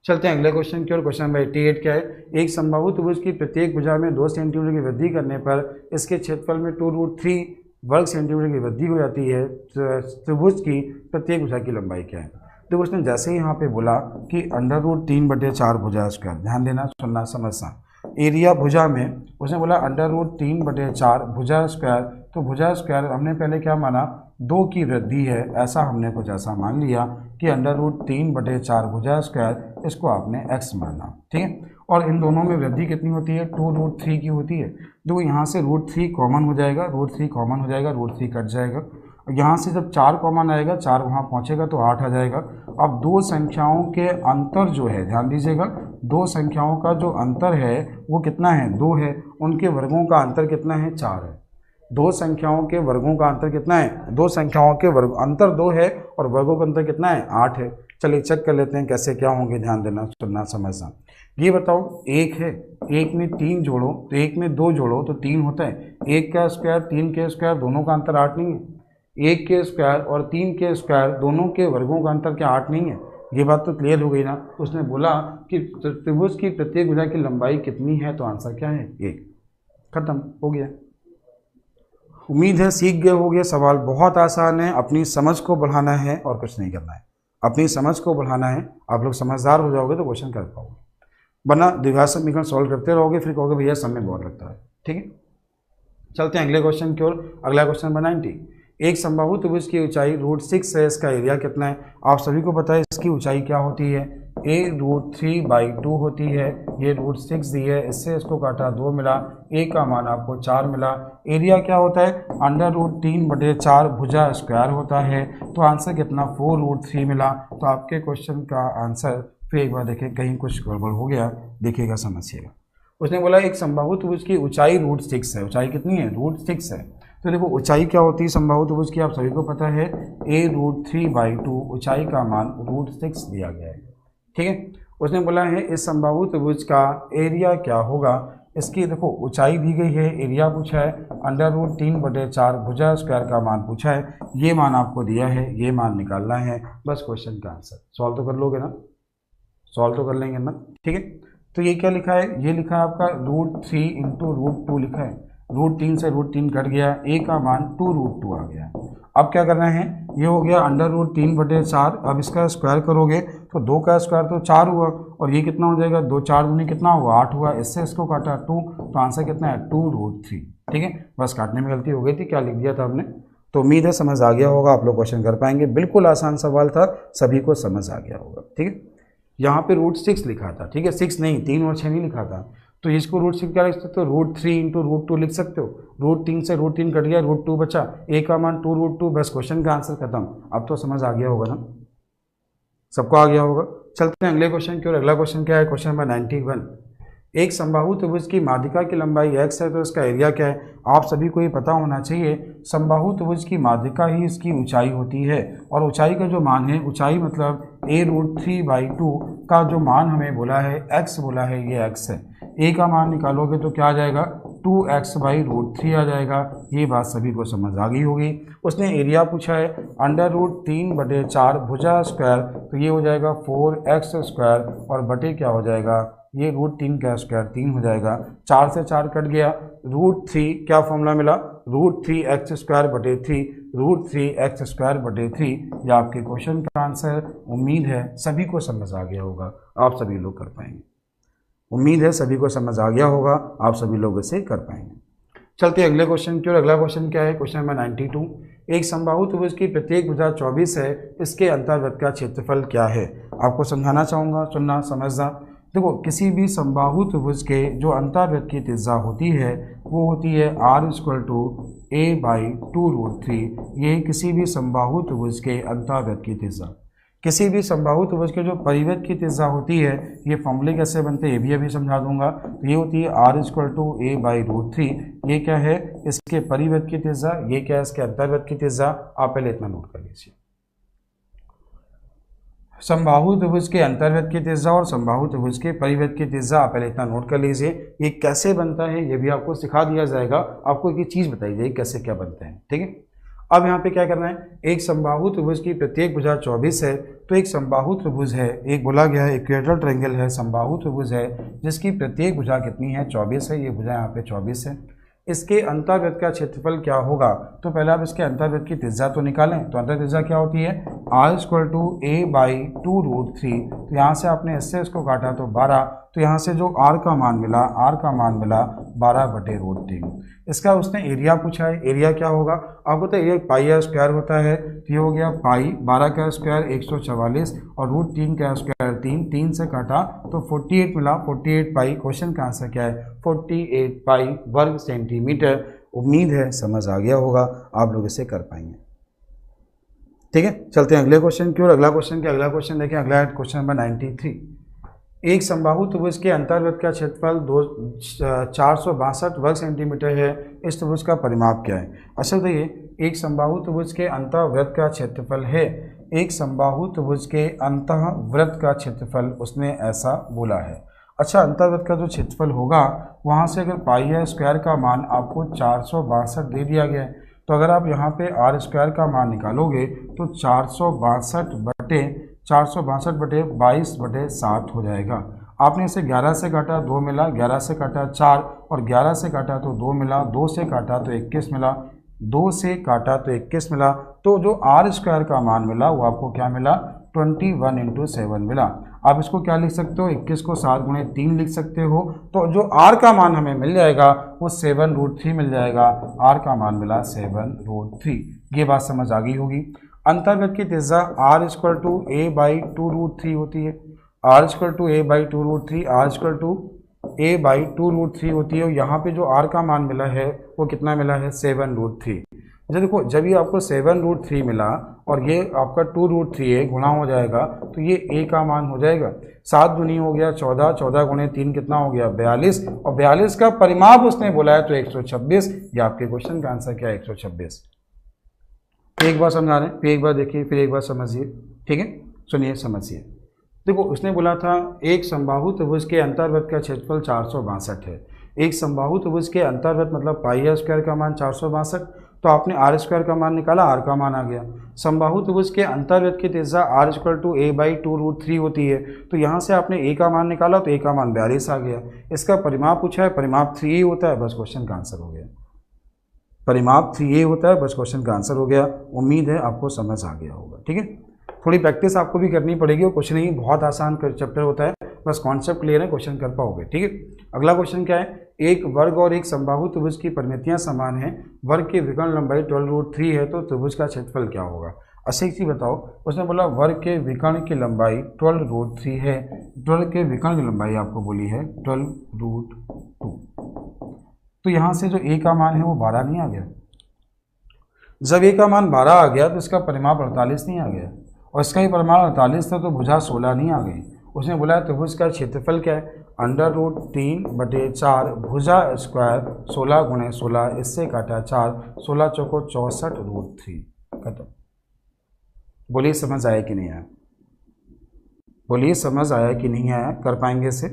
चलते हैं अगले क्वेश्चन की ओर। क्वेश्चन नंबर 88 क्या है, एक समबाहु त्रिभुज की प्रत्येक भुजा में 2 सेंटीमीटर की वृद्धि करने पर इसके क्षेत्रफल में 2√3 वर्ग सेंटीमीटर की वृद्धि हो जाती है। त्रिभुज की प्रत्येक भुजा की लंबाई क्या है। तो उसने जैसे ही यहाँ पे बोला कि √3/4 भुजा स्क्वायर, ध्यान देना, सुनना, समझना, एरिया भुजा में उसने बोला √3/4 भुजा स्क्वायर, तो भुजा स्क्वायर हमने पहले क्या माना, 2 की वृद्धि है, ऐसा हमने कुछ ऐसा मान लिया कि √3/4 भुजा स्क्वायर, इसको आपने x माना, ठीक है। और इन दोनों में वृद्धि कितनी होती है, 2√3 की होती है। देखो यहाँ से √3 कॉमन हो जाएगा, √3 कॉमन हो जाएगा, √3 कट जाएगा। यहाँ से जब 4 कॉमन आएगा, 4 वहाँ पहुँचेगा तो 8 आ जाएगा। अब दो संख्याओं के अंतर जो है, ध्यान दीजिएगा, दो संख्याओं का जो अंतर है वो कितना है, 2 है। उनके वर्गों का अंतर कितना है, 4 है। दो संख्याओं के वर्गों का अंतर कितना है, दो संख्याओं के वर्ग अंतर 2 है और वर्गों का अंतर कितना है, 8 है। चलिए चेक कर लेते हैं कैसे क्या होंगे, ध्यान देना, सुनना, समझना। ये बताओ, एक है, एक में 3 जोड़ो तो एक में 2 जोड़ो तो 3 होता है। 1 का स्क्वायर 3 के स्क्वायर, दोनों का अंतर 8 नहीं है। 1 के स्क्वायर और 3 के स्क्वायर, दोनों के वर्गों का अंतर क्या 8 नहीं है। ये बात तो क्लियर हो गई ना। उसने बोला कि त्रिभुज की प्रत्येक भुजा की लंबाई कितनी है, तो आंसर क्या है, 1। खत्म हो गया। उम्मीद है सीख गए होंगे। सवाल बहुत आसान है, अपनी समझ को बढ़ाना है और कुछ नहीं करना है, अपनी समझ को बढ़ाना है। आप लोग समझदार हो जाओगे तो क्वेश्चन कर पाओगे, वरना द्विघात समीकरण सॉल्व करते रहोगे, फिर कहोगे भैया समय बहुत लगता है, ठीक है। चलते हैं अगले क्वेश्चन की ओर। अगला क्वेश्चन नंबर 90, एक समबाहु त्रिभुज की ऊंचाई √6 है, इसका एरिया कितना है। आप सभी को पता है इसकी ऊंचाई क्या होती है, a√3/2 होती है। ये √6 दी है, इससे इसको काटा 2 मिला, a का मान आपको 4 मिला। एरिया क्या होता है, √3/4 भुजा स्क्वायर होता है। तो आंसर कितना, 4√3 मिला। तो आपके क्वेश्चन का आंसर फिर एक बार देखें, कहीं कुछ गड़बड़ हो गया, देखिएगा, समझिएगा। उसने बोला एक समबाहु त्रिभुज की ऊंचाई √6 है। ऊंचाई कितनी है, √6 है। तो देखो ऊंचाई क्या होती है समबाहु त्रिभुज की, आप सभी को पता है, a√3/2, ऊंचाई का मान √6 दिया गया है, ठीक है। उसने बोला है इस समबाहु त्रिभुज का एरिया क्या होगा। इसकी देखो ऊंचाई दी गई है, एरिया पूछा है, √3/4 भुजा स्क्वायर का मान पूछा है, ये मान आपको दिया है, ये मान निकालना है, बस क्वेश्चन का आंसर। सॉल्व तो कर लोगे ना, सॉल्व तो कर लेंगे ना, ठीक है। तो ये क्या लिखा है, ये लिखा है आपका √3 × √2 लिखा है। √3 से √3 कट गया, a का मान 2√2 आ गया। अब क्या करना है, ये हो गया √3/4। अब इसका स्क्वायर करोगे तो 2 का स्क्वायर तो 4 हुआ, और ये कितना हो जाएगा, 2 4 दूनी कितना हुआ, 8 हुआ। इससे इसको काटा 2, तो आंसर कितना है, 2√3, ठीक है। बस काटने में गलती हो गई थी, क्या लिख दिया था हमने। तो उम्मीद है समझ आ गया होगा, आप लोग क्वेश्चन कर पाएंगे। बिल्कुल आसान सवाल था, सभी को समझ आ गया होगा, ठीक है। यहाँ पे √6 लिखा था, ठीक है, 6 नहीं, 3 और 6 नहीं लिखा था। तो इसको √6 क्या लिख सकते हो, √3 × √2 लिख सकते हो। √3 से √3 कट गया, √2 बचा, a का मान 2√2, बस क्वेश्चन का आंसर खत्म। अब तो समझ आ गया होगा ना, सबको आ गया होगा। चलते हैं अगले क्वेश्चन की ओर। अगला क्वेश्चन क्या है, क्वेश्चन नंबर 91, एक समबाहु त्रिभुज की माध्यिका की लंबाई x है, तो इसका एरिया क्या है। आप सभी को ये पता होना चाहिए, समबाहु त्रिभुज की माध्यिका ही इसकी ऊंचाई होती है, और ऊंचाई का जो मान है, ऊंचाई मतलब a√3/2 का जो मान हमें बोला है, x बोला है, ये x है। a का मान निकालोगे तो क्या आ जाएगा, 2x/√3 आ जाएगा। ये बात सभी को समझ आ गई होगी। उसने एरिया पूछा है √3/4 भुजा स्क्वायर, तो ये हो जाएगा 4x² और बटे क्या हो जाएगा, ये √3 का स्क्वायर 3 हो जाएगा। 4 से 4 कट गया, √3 क्या फॉर्मूला मिला, √3x²/3 √3x²/3। ये आपके क्वेश्चन का आंसर। उम्मीद है सभी को समझ आ गया होगा, आप सभी लोग कर पाएंगे। उम्मीद है सभी को समझ आ गया होगा, आप सभी लोग इसे कर पाएंगे। चलते हैं अगले क्वेश्चन की ओर। अगला क्वेश्चन क्या है, क्वेश्चन नंबर 92। एक समबाहु त्रिभुज की प्रत्येक भुजा 24 है, इसके अंतर्वृत्त का क्षेत्रफल क्या है। आपको समझाना चाहूँगा, सुनना समझना। देखो, किसी भी समबाहु त्रिभुज के जो अंतर्वृत्त की त्रिज्या होती है वो होती है r=a/2√3। ये किसी भी समबाहु त्रिभुज के अंतर्वृत्त की त्रिज्या। किसी भी समबाहु त्रिभुज के जो परिवृत्त की त्रिज्या होती है, ये फॉर्मूले कैसे बनते हैं ये भी अभी समझा दूंगा। तो ये होती है r=a/√3। ये क्या है, इसके परिवृत्त की त्रिज्या। ये क्या है, इसके अंतर्वृत्त की त्रिज्या। आप पहले इतना नोट कर लीजिए, समबाहु त्रिभुज के अंतर्वृत्त की त्रिज्या और समबाहु त्रिभुज के परिवृत्त की त्रिज्या। आप पहले इतना नोट कर लीजिए। ये कैसे बनता है ये भी आपको सिखा दिया जाएगा। आपको एक चीज़ बताई जाएगी कैसे क्या बनते हैं, ठीक है। अब यहाँ पे क्या करना है, एक समबाहु त्रिभुज की प्रत्येक भुजा 24 है। तो एक समबाहु त्रिभुज है, एक बोला गया है इक्वेटोरियल ट्रायंगल है, समबाहु त्रिभुज है जिसकी प्रत्येक भुजा कितनी है, 24 है। ये भुजा यहाँ पे 24 है। इसके अंतर्वृत्त का क्षेत्रफल क्या होगा, तो पहले आप इसके अंतर्वृत्त की त्रिज्या तो निकालें। तो अंतर त्रिज्या क्या होती है, r=a/2√3। तो यहाँ से आपने इससे इसको काटा तो 12। तो यहाँ से जो r का मान मिला, 12/√3। इसका उसने एरिया पूछा है। एरिया क्या होगा, आपको तो एरिया पाई स्क्वायर होता है। तो ये हो गया पाई, 12 का स्क्वायर 144 और √3 का स्क्वायर 3। 3 से काटा तो 48 मिला, 48 पाई। क्वेश्चन का आंसर क्या है, 48 पाई वर्ग सेंटीमीटर। उम्मीद है समझ आ गया होगा, आप लोग इसे कर पाएंगे, ठीक है। चलते हैं अगले क्वेश्चन की ओर। अगला क्वेश्चन देखें। अगला क्वेश्चन नंबर 93। एक समबाहु त्रिभुज के अंतर्वृत्त का क्षेत्रफल 462 वर्ग सेंटीमीटर है। इस त्रिभुज का परिमाप क्या है। अच्छा, तो ये एक समबाहु त्रिभुज के अंतर्वृत्त का क्षेत्रफल है। एक समबाहु त्रिभुज के अंतर्वृत्त का क्षेत्रफल उसने ऐसा बोला है। अच्छा, अंतर्वृत्त का जो क्षेत्रफल होगा वहाँ से अगर पाई स्क्वायर का मान आपको 462 दे दिया गया है, तो अगर आप यहाँ पे r² का मान निकालोगे तो 462/22/7 हो जाएगा। आपने इसे 11 से काटा 2 मिला, 11 से काटा 4 और 11 से काटा तो 2 मिला, 2 से काटा तो 21 मिला, 2 से काटा तो 21 मिला। तो जो r² का मान मिला वो आपको क्या मिला, 21 × 7 मिला। आप इसको क्या लिख सकते हो, 21 को 7 × 3 लिख सकते हो। तो जो r का मान हमें मिल जाएगा वो 7√3 मिल जाएगा। r का मान मिला 7√3। ये बात समझ आ गई होगी। अंतर्वृत्त की त्रिज्या r=a/2√3 होती है। r=a/2√3 होती है। यहाँ पे जो r का मान मिला है वो कितना मिला है, 7√3। अच्छा देखो, जब ये आपको 7√3 मिला और ये आपका 2√3 है, गुणा हो जाएगा तो ये a का मान हो जाएगा। 7 दूनी हो गया 14, 14 × 3 कितना हो गया, 42। और 42 का परिमाप उसने बोला है तो 126। ये आपके क्वेश्चन का आंसर क्या है, 126। एक बार समझा रहे हैं, फिर एक बार देखिए, फिर एक बार समझिए, ठीक है। सुनिए समझिए। देखो, उसने बोला था एक समबाहु त्रिभुज के अंतर्वृत्त का क्षेत्रफल 462 है। एक समबाहु त्रिभुज के अंतर्वृत्त मतलब पाई² का मान 462। तो आपने r² का मान निकाला, r का मान आ गया। समबाहु त्रिभुज के अंतर्वृत्त की त्रिज्या r=a/2√3 होती है। तो यहाँ से आपने a का मान निकाला तो a का मान 42 आ गया। इसका परिमाप पूछा है, परिमाप 3a होता है, बस क्वेश्चन का आंसर हो गया। परिमाप 3a होता है, बस क्वेश्चन का आंसर हो गया। उम्मीद है आपको समझ आ गया होगा, ठीक है। थोड़ी प्रैक्टिस आपको भी करनी पड़ेगी और कुछ नहीं, बहुत आसान चैप्टर होता है, बस कॉन्सेप्ट क्लियर है, क्वेश्चन कर पाओगे, ठीक है। अगला क्वेश्चन क्या है, एक वर्ग और एक समबाहु त्रिभुज की परिमितियां समान हैं। वर्ग की विकर्ण लंबाई 12√3 है, तो त्रिभुज का क्षेत्रफल क्या होगा। अच्छा एक चीज़ बताओ, उसने बोला वर्ग के विकर्ण की लंबाई 12√3 है। 12 के विकर्ण की लंबाई आपको बोली है 12√2। तो यहाँ से जो a का मान है वो 12 नहीं आ गया। जब a का मान 12 आ गया तो इसका परिमाप 48 नहीं आ गया, और इसका ही परिमाप 48 था तो भुजा 16 नहीं आ गई। उसने बोला त्रिभुज का क्षेत्रफल क्या है, √3/4 भुजा स्क्वायर 16 × 16, इससे काटा 4, 16 चौको 64√3। खत्म। बोलिए समझ आया कि नहीं आया, बोलिए समझ आया कि नहीं आया, कर पाएंगे इसे,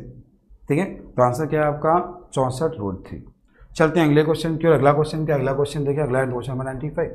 ठीक है। तो आंसर क्या है आपका 64√3। चलते हैं अगले क्वेश्चन की और अगला क्वेश्चन क्या, अगला क्वेश्चन देखिए, अगला क्वेश्चन नंबर 95।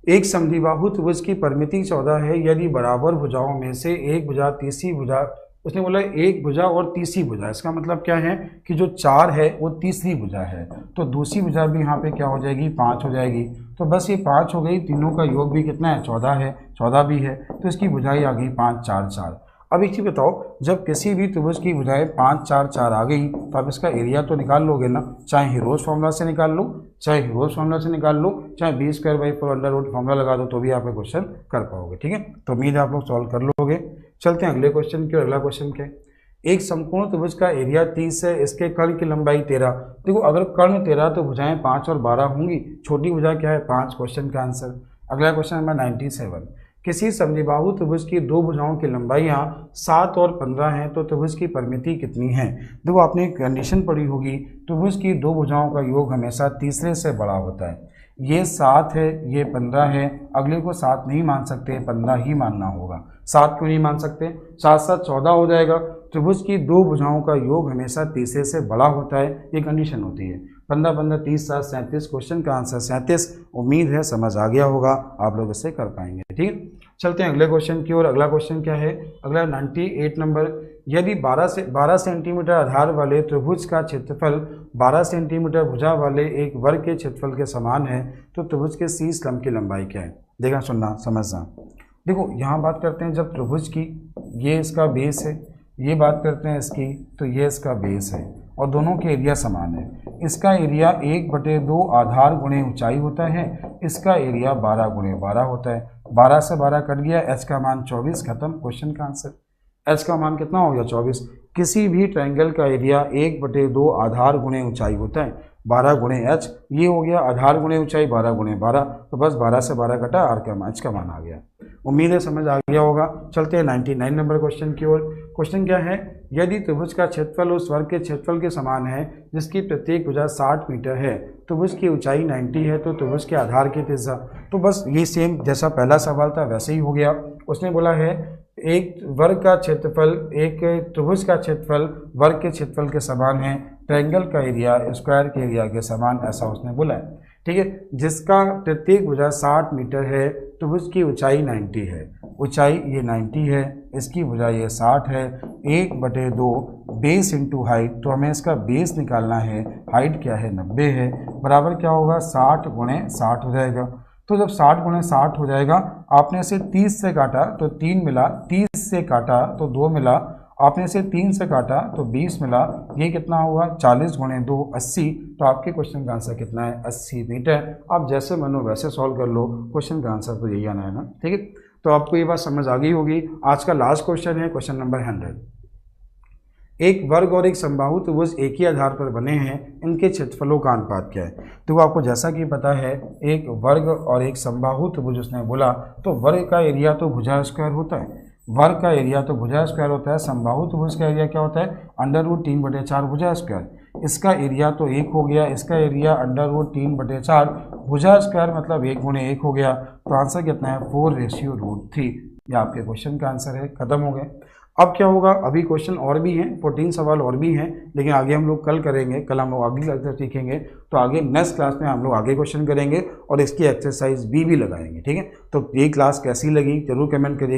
एक समद्विबाहु त्रिभुज की परिमिति 14 है यदि बराबर भुजाओं में से एक भुजा तीसरी भुजा, उसने बोला एक भुजा और तीसरी भुजा, इसका मतलब क्या है कि जो 4 है वो तीसरी भुजा है, तो दूसरी भुजा भी यहाँ पे क्या हो जाएगी 5 हो जाएगी। तो बस ये 5 हो गई, तीनों का योग भी कितना है 14 है, 14 भी है, तो इसकी भुजाएं आ गई 5 4 4। अब एक चीज़ बताओ, जब किसी भी त्रिभुज की भुजाएं 5 4 4 आ गई तो आप इसका एरिया तो निकाल लोगे ना, चाहे हीरोज फॉर्मूला से निकाल लो, चाहे हीरोज फॉर्मूला से निकाल लो, चाहे b² फॉर्मूला लगा दो तो भी आप क्वेश्चन कर पाओगे। ठीक है, तो उम्मीद है आप लोग सॉल्व कर लोगे। चलते हैं अगले क्वेश्चन की और अगला क्वेश्चन क्या है, एक समकोण त्रिभुज का एरिया 30 है, इसके कर्ण की लंबाई 13। देखो अगर कर्ण 13 तो भुजाएं 5 और 12 होंगी, छोटी भुजा क्या है 5, क्वेश्चन का आंसर। अगला क्वेश्चन नंबर 97। किसी समद्विबाहु त्रिभुज की दो भुजाओं की लंबाइयाँ 7 और 15 हैं तो त्रिभुज की परिमिति कितनी है। देखो आपने एक कंडीशन पढ़ी होगी, त्रिभुज की दो भुजाओं का योग हमेशा तीसरे से बड़ा होता है। ये 7 है, ये 15 है, अगले को 7 नहीं मान सकते, 15 ही मानना होगा। 7 क्यों नहीं मान सकते, 7 7 14 हो जाएगा। त्रिभुज की दो भुजाओं का योग हमेशा तीसरे से बड़ा होता है, ये कंडीशन होती है। 15 15 30 7 37, क्वेश्चन का आंसर 37। उम्मीद है समझ आ गया होगा, आप लोग इसे कर पाएंगे। ठीक है, चलते हैं अगले क्वेश्चन की और अगला क्वेश्चन क्या है, अगला 98 नंबर। यदि 12 सेंटीमीटर आधार वाले त्रिभुज का क्षेत्रफल 12 सेंटीमीटर भुजा वाले एक वर्ग के क्षेत्रफल के समान है तो त्रिभुज के शीर्ष लंब की लंबाई क्या है। देखना, सुनना, समझना। देखो यहाँ बात करते हैं जब त्रिभुज की, ये इसका बेस है, ये बात करते हैं इसकी, तो ये इसका बेस है और दोनों के एरिया समान है। इसका एरिया 1/2 आधार गुणे ऊंचाई होता है, इसका एरिया 12 गुणे 12 होता है। 12 से 12 कट गया, एच का मान 24, खत्म, क्वेश्चन का आंसर। एच का मान कितना हो गया 24। किसी भी ट्रायंगल का एरिया 1/2 आधार गुणे ऊंचाई होता है, 12 गुणे एच, ये हो गया आधार गुणे ऊंचाई 12 गुणे 12, तो बस 12 से 12 कटा, आर का मान, एच का मान आ गया। उम्मीद है समझ आ गया होगा। चलते हैं 99 नंबर क्वेश्चन की ओर। क्वेश्चन क्या है, यदि त्रिभुज का क्षेत्रफल उस वर्ग के क्षेत्रफल के समान है जिसकी प्रत्येक भुजा 60 मीटर है, त्रिभुज की ऊंचाई 90 है तो त्रिभुज के आधार की त्रिज्या। तो बस ये सेम जैसा पहला सवाल था वैसे ही हो गया। उसने बोला है एक वर्ग का क्षेत्रफल, एक त्रिभुज का क्षेत्रफल वर्ग के क्षेत्रफल के समान है, ट्रायंगल का एरिया स्क्वायर के एरिया के समान, ऐसा उसने बोला है। ठीक है, जिसका प्रत्येक भुजा 60 मीटर है, त्रिभुज की ऊंचाई 90 है, ऊंचाई ये 90 है, इसकी भुजा ये 60 है, 1/2 बेस इंटू हाइट, तो हमें इसका बेस निकालना है, हाइट क्या है 90 है, बराबर क्या होगा 60 गुणे 60 हो जाएगा। तो जब 60 गुणे 60 हो जाएगा, आपने इसे 30 से काटा तो 3 मिला, 30 से काटा तो 2 मिला, आपने इसे 3 से काटा तो 20 मिला, ये कितना हुआ 40 गुणे 2 80। तो आपके क्वेश्चन का आंसर कितना है 80 मीटर। आप जैसे मनो वैसे सॉल्व कर लो, क्वेश्चन का आंसर तो यही आना है ना। ठीक है, तो आपको ये बात समझ आ गई होगी। आज का लास्ट क्वेश्चन है क्वेश्चन नंबर 100। एक वर्ग और एक समबाहु त्रिभुज एक ही आधार पर बने हैं, इनके क्षेत्रफलों का अनुपात क्या है। तो आपको जैसा कि पता है एक वर्ग और एक समबाहु त्रिभुज उसने बोला, तो वर्ग का एरिया तो भुजा स्क्वायर होता है, वर्ग का एरिया तो भुजा स्क्वायर होता है। समबाहु त्रिभुज का एरिया क्या होता है √3/4 भुजा स्क्वायर। इसका एरिया तो 1 हो गया, इसका एरिया √3/4 भुजा स्क्वायर, मतलब 1 गुणे 1 हो गया। तो आंसर कितना है 4:√3। ये आपके क्वेश्चन का आंसर है, खत्म हो गए। अब क्या होगा, अभी क्वेश्चन और भी हैं, 14 सवाल और भी हैं, लेकिन आगे हम लोग कल करेंगे, कल हम लोग अगली क्लास सीखेंगे, तो आगे नेक्स्ट क्लास में हम लोग आगे क्वेश्चन करेंगे और इसकी एक्सरसाइज भी लगाएंगे। ठीक है, तो ये क्लास कैसी लगी जरूर कमेंट करिए।